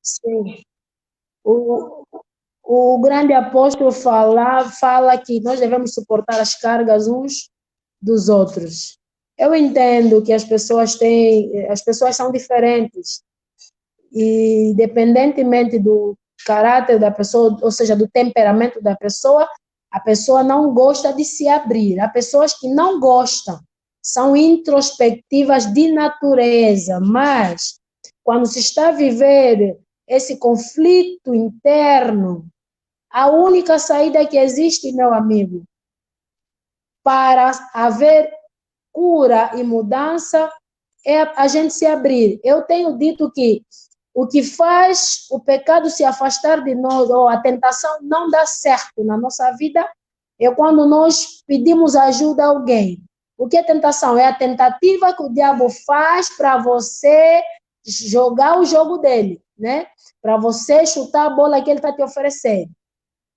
Sim. O grande apóstolo fala que nós devemos suportar as cargas uns dos outros. Eu entendo que as pessoas são diferentes e, independentemente do caráter da pessoa, ou seja, do temperamento da pessoa, A pessoa não gosta de se abrir. Há pessoas que não gostam, são introspectivas de natureza, mas quando se está a viver esse conflito interno, a única saída que existe, meu amigo, para haver cura e mudança é a gente se abrir. Eu tenho dito que o que faz o pecado se afastar de nós, ou a tentação não dá certo na nossa vida, é quando nós pedimos ajuda a alguém. O que é tentação? É a tentativa que o diabo faz para você jogar o jogo dele, né? Para você chutar a bola que ele está te oferecendo.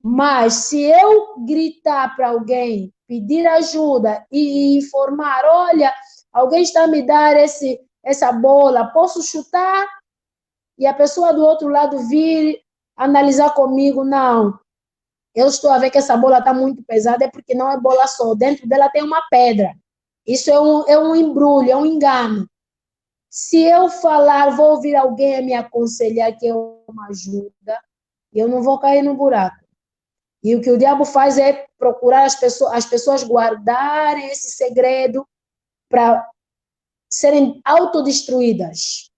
Mas se eu gritar para alguém, pedir ajuda e informar, olha, alguém está a me dar essa bola, posso chutar? E a pessoa do outro lado vir analisar comigo, não, eu estou a ver que essa bola está muito pesada, é porque não é bola só, dentro dela tem uma pedra. Isso é um embrulho, é um engano. Se eu falar, vou ouvir alguém a me aconselhar que é uma ajuda, eu não vou cair no buraco. E o que o diabo faz é procurar as pessoas guardarem esse segredo para serem autodestruídas.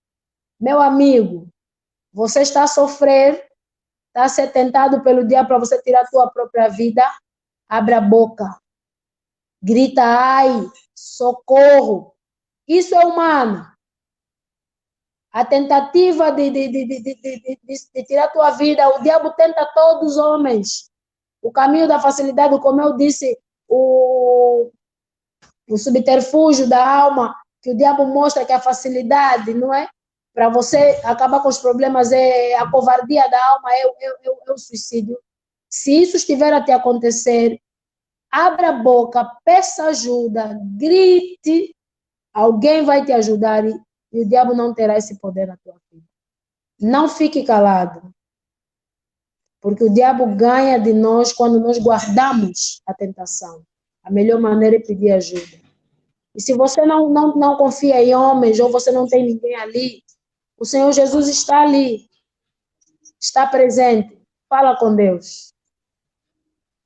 Meu amigo, você está a sofrer, está a ser tentado pelo diabo para você tirar a sua própria vida, abre a boca, grita, ai, socorro. Isso é humano. A tentativa de tirar a tua vida, o diabo tenta todos os homens. O caminho da facilidade, como eu disse, o subterfúgio da alma, que o diabo mostra que a facilidade, não é? Para você acabar com os problemas, é a covardia da alma, é o suicídio. Se isso estiver a te acontecer, abra a boca, peça ajuda, grite, alguém vai te ajudar e o diabo não terá esse poder na tua vida. Não fique calado, porque o diabo ganha de nós quando nós guardamos a tentação. A melhor maneira é pedir ajuda. E se você não confia em homens, ou você não tem ninguém ali, o Senhor Jesus está ali, está presente. Fala com Deus.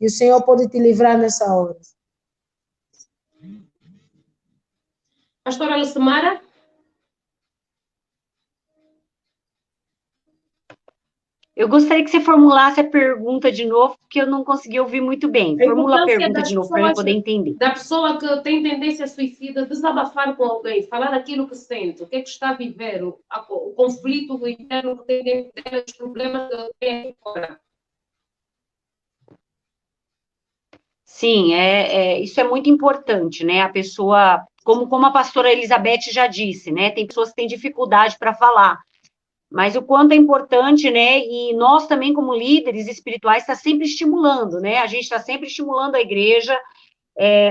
E o Senhor pode te livrar nessa hora. Pastora Lucimara? Eu gostaria que você formulasse a pergunta de novo, porque eu não consegui ouvir muito bem. Formula a pergunta de novo, para eu poder entender. Da pessoa que tem tendência suicida, desabafar com alguém, falar aquilo que sente, o que é que está a viver, o conflito interno que tem dentro dela, os problemas que tem aqui fora. Sim, isso é muito importante, né? A pessoa, como a pastora Elizabeth já disse, né? Tem pessoas que têm dificuldade para falar. Mas o quanto é importante, né? E nós também, como líderes espirituais, está sempre estimulando, né? A gente está sempre estimulando a igreja.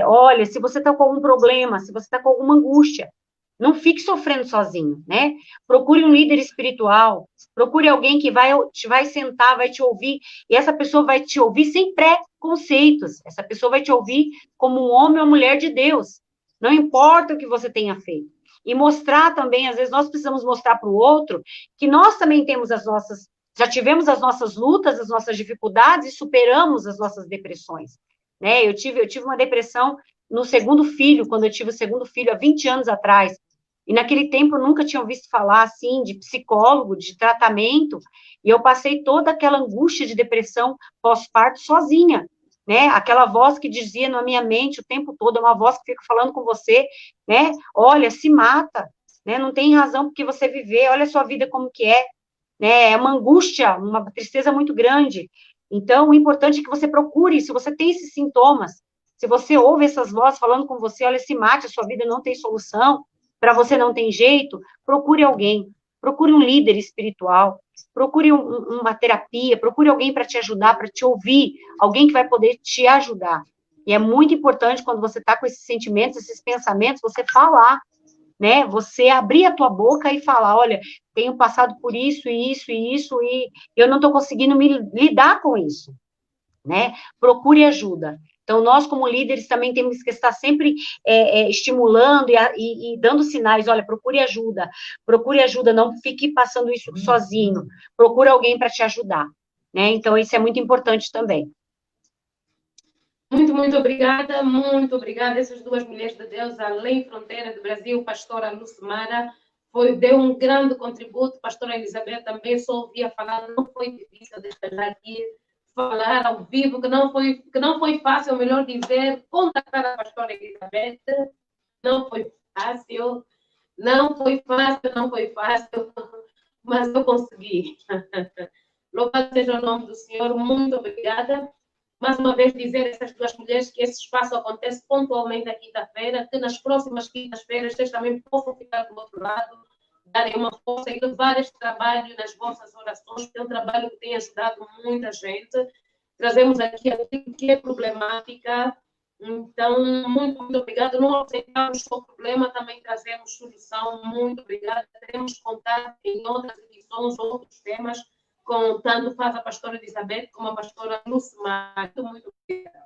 Olha, se você está com algum problema, se você está com alguma angústia, não fique sofrendo sozinho, né? Procure um líder espiritual, procure alguém que vai sentar, vai te ouvir, e essa pessoa vai te ouvir sem preconceitos. Essa pessoa vai te ouvir como um homem ou mulher de Deus. Não importa o que você tenha feito. E mostrar também, às vezes nós precisamos mostrar para o outro que nós também temos já tivemos as nossas lutas, as nossas dificuldades e superamos as nossas depressões, né? Eu tive uma depressão no segundo filho, quando eu tive o segundo filho há 20 anos atrás, e naquele tempo eu nunca tinha ouvido falar, assim, de psicólogo, de tratamento, e eu passei toda aquela angústia de depressão pós-parto sozinha, né? Aquela voz que dizia na minha mente o tempo todo, é uma voz que fica falando com você, né? Olha, se mata, né? Não tem razão porque você viver, olha a sua vida como que é, né? É uma angústia, uma tristeza muito grande. Então, o importante é que você procure, se você tem esses sintomas, se você ouve essas vozes falando com você, olha, se mate, a sua vida não tem solução, para você não tem jeito, procure alguém, procure um líder espiritual, procure uma terapia, procure alguém para te ajudar, para te ouvir, alguém que vai poder te ajudar. E é muito importante, quando você está com esses sentimentos, esses pensamentos, você falar, né? Você abrir a tua boca e falar, olha, tenho passado por isso, e isso, e isso, e eu não estou conseguindo lidar com isso, né? Procure ajuda. Então, nós, como líderes, também temos que estar sempre estimulando e dando sinais, olha, procure ajuda, não fique passando isso sozinho, procure alguém para te ajudar, né? Então, isso é muito importante também. Muito obrigada, muito obrigada. Essas duas mulheres de Deus, além fronteira do Brasil, pastora Lucimara, deu um grande contributo, pastora Elizabeth também, só ouvia falar, não foi difícil de estar aqui, falar ao vivo, que não foi fácil, melhor dizer, contactar a pastora Elizabeth, não foi fácil, não foi fácil, mas eu consegui. Louvado seja o nome do Senhor, muito obrigada. Mais uma vez dizer a essas duas mulheres que esse espaço acontece pontualmente à quinta-feira, que nas próximas quintas-feiras vocês também possam ficar do outro lado, darem uma força e levar este trabalho nas vossas orações, que é um trabalho que tem ajudado muita gente. Trazemos aqui aquilo que é problemática. Então, muito obrigada. Não aceitamos só o problema, também trazemos solução. Muito obrigada. Teremos contato em outras edições, outros temas, com tanto faz a pastora Elizabeth como a pastora Lucimar. Muito obrigada.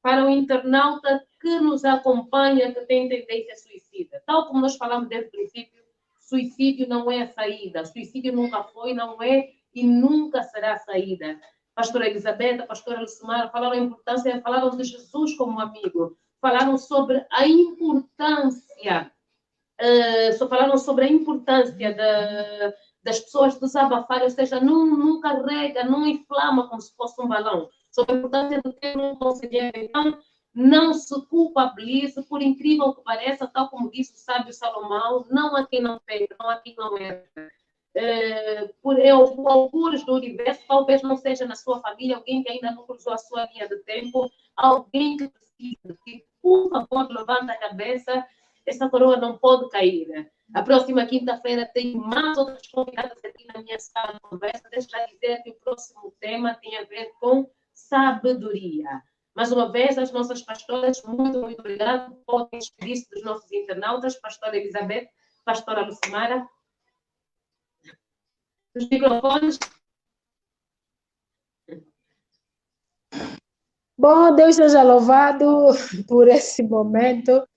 Para o internauta que nos acompanha, que tem tendência suicida, tal como nós falamos desde o princípio, suicídio não é a saída. Suicídio nunca foi, não é e nunca será a saída. A pastora Elizabeth, a pastora Lucimar falaram a importância, falaram de Jesus como amigo, falaram sobre a importância, falaram sobre a importância das pessoas desabafarem, ou seja, não carrega, não inflama como se fosse um balão. Sobre a importância de ter um conselheiro. Então, não se culpabilize, por incrível que pareça, tal como disse o sábio Salomão, não há quem não pegue, não há quem não erre. Por algures do universo, talvez não seja na sua família, alguém que ainda não cruzou a sua linha de tempo, alguém que precisa, que, por favor, levanta a cabeça, essa coroa não pode cair. A próxima quinta-feira tem mais outras convidadas aqui na minha sala de conversa. Deixa eu dizer que o próximo tema tem a ver com sabedoria. Mais uma vez, as nossas pastoras, muito obrigado. Podem despedir-se dos nossos internautas, pastora Elizabeth, pastora Lucimara. Os microfones. Bom, Deus seja louvado por esse momento.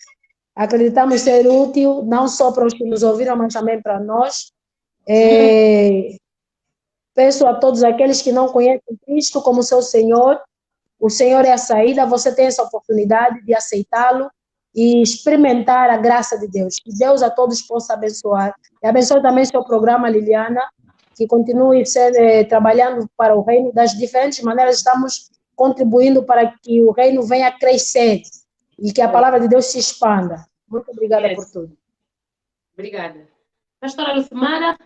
Acreditamos ser útil, não só para os que nos ouviram, mas também para nós. Peço a todos aqueles que não conhecem Cristo como seu Senhor, o Senhor é a saída, você tem essa oportunidade de aceitá-lo e experimentar a graça de Deus. Que Deus a todos possa abençoar. E abençoe também seu programa, Liliana, que continue trabalhando para o reino. Das diferentes maneiras, estamos contribuindo para que o reino venha a crescer e que a palavra de Deus se expanda. Muito obrigada por tudo. Obrigada. Pastora Lucimara.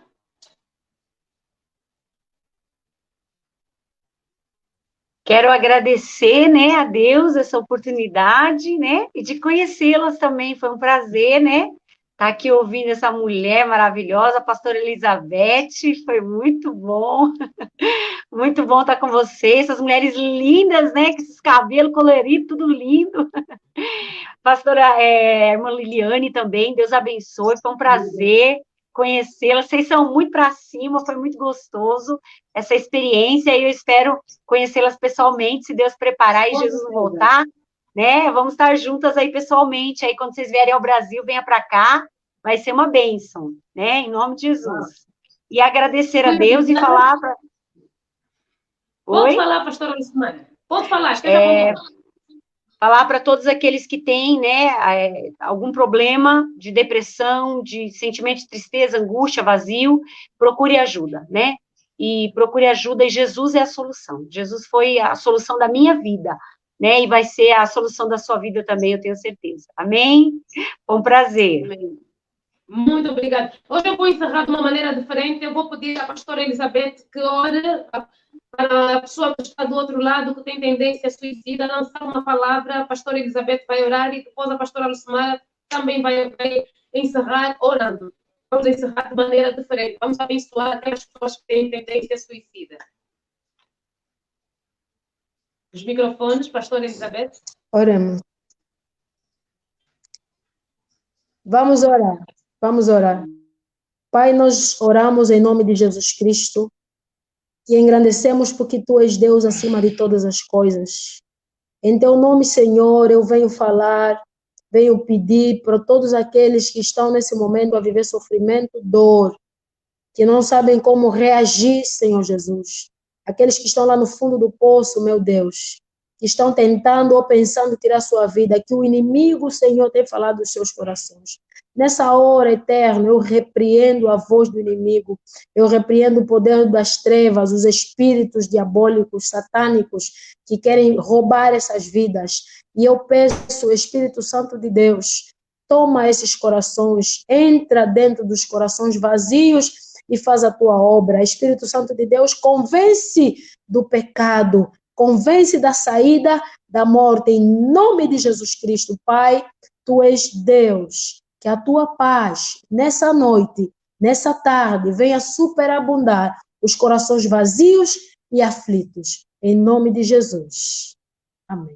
Quero agradecer, né, a Deus essa oportunidade, né, e de conhecê-las também. Foi um prazer, né, estar aqui ouvindo essa mulher maravilhosa, a pastora Elizabeth. Foi muito bom. Muito bom estar com vocês, essas mulheres lindas, né, com esses cabelos coloridos, tudo lindo. Pastora irmã Liliane também, Deus abençoe, foi um prazer conhecê-la. Vocês são muito para cima, foi muito gostoso essa experiência e eu espero conhecê-las pessoalmente, se Deus preparar e Jesus voltar, né? Vamos estar juntas aí pessoalmente, aí quando vocês vierem ao Brasil, venha para cá, vai ser uma bênção, né? Em nome de Jesus. E agradecer a Deus e falar para... Pode falar, pastora Lucimara. Pode falar, esteja falar para todos aqueles que têm, né, algum problema de depressão, de sentimento de tristeza, angústia, vazio, procure ajuda, né? E procure ajuda, e Jesus é a solução. Jesus foi a solução da minha vida, né? E vai ser a solução da sua vida também, eu tenho certeza. Amém? Foi um prazer. Amém. Muito obrigada. Hoje eu vou encerrar de uma maneira diferente. Eu vou pedir à pastora Elizabeth que ore para a pessoa que está do outro lado, que tem tendência suicida, lançar uma palavra. A pastora Elizabeth vai orar e depois a pastora Lucimara também vai encerrar orando. Vamos encerrar de maneira diferente. Vamos abençoar aquelas pessoas que têm tendência suicida. Os microfones, pastora Elizabeth. Oremos. Vamos orar. Vamos orar. Pai, nós oramos em nome de Jesus Cristo e engrandecemos porque Tu és Deus acima de todas as coisas. Em Teu nome, Senhor, eu venho falar, venho pedir para todos aqueles que estão nesse momento a viver sofrimento, dor, que não sabem como reagir, Senhor Jesus. Aqueles que estão lá no fundo do poço, meu Deus. que estão tentando ou pensando tirar sua vida, que o inimigo, Senhor, tem falado dos seus corações. Nessa hora eterna, eu repreendo a voz do inimigo, eu repreendo o poder das trevas, os espíritos diabólicos, satânicos, que querem roubar essas vidas. E eu peço, Espírito Santo de Deus, toma esses corações, entra dentro dos corações vazios e faz a tua obra. Espírito Santo de Deus, convence do pecado, convence da saída da morte, em nome de Jesus Cristo. Pai, tu és Deus, que a tua paz, nessa noite, nessa tarde, venha superabundar os corações vazios e aflitos, em nome de Jesus. Amém.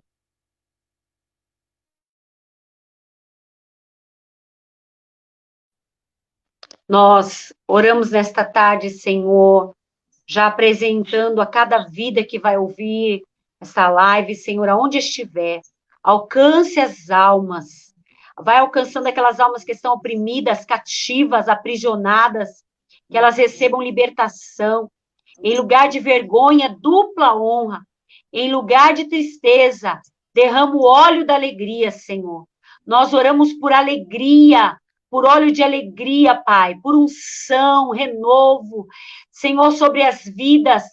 Nós oramos nesta tarde, Senhor, já apresentando a cada vida que vai ouvir essa live, Senhor, aonde estiver, alcance as almas, vai alcançando aquelas almas que estão oprimidas, cativas, aprisionadas, que elas recebam libertação, em lugar de vergonha, dupla honra, em lugar de tristeza, derrama o óleo da alegria, Senhor. Nós oramos por alegria, por óleo de alegria, Pai, por unção, renovo, Senhor, sobre as vidas.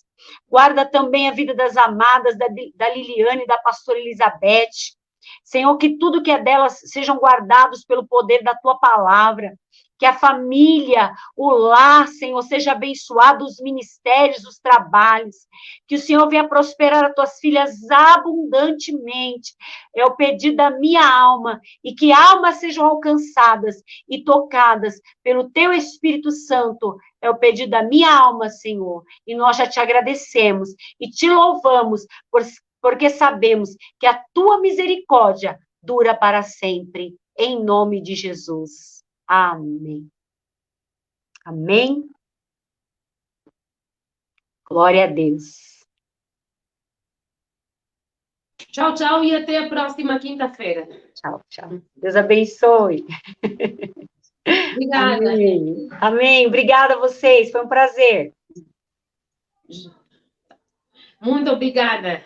Guarda também a vida das amadas, da Liliane e da pastora Elizabeth. Senhor, que tudo que é delas sejam guardados pelo poder da tua palavra. Que a família, o lar, Senhor, seja abençoado, os ministérios, os trabalhos. Que o Senhor venha prosperar as tuas filhas abundantemente. É o pedido da minha alma. E que almas sejam alcançadas e tocadas pelo teu Espírito Santo. É o pedido da minha alma, Senhor. E nós já te agradecemos e te louvamos, porque sabemos que a tua misericórdia dura para sempre. Em nome de Jesus. Amém. Amém. Glória a Deus. Tchau, tchau e até a próxima quinta-feira. Tchau, tchau. Deus abençoe. Obrigada. Amém. Amém. Obrigada a vocês. Foi um prazer. Muito obrigada.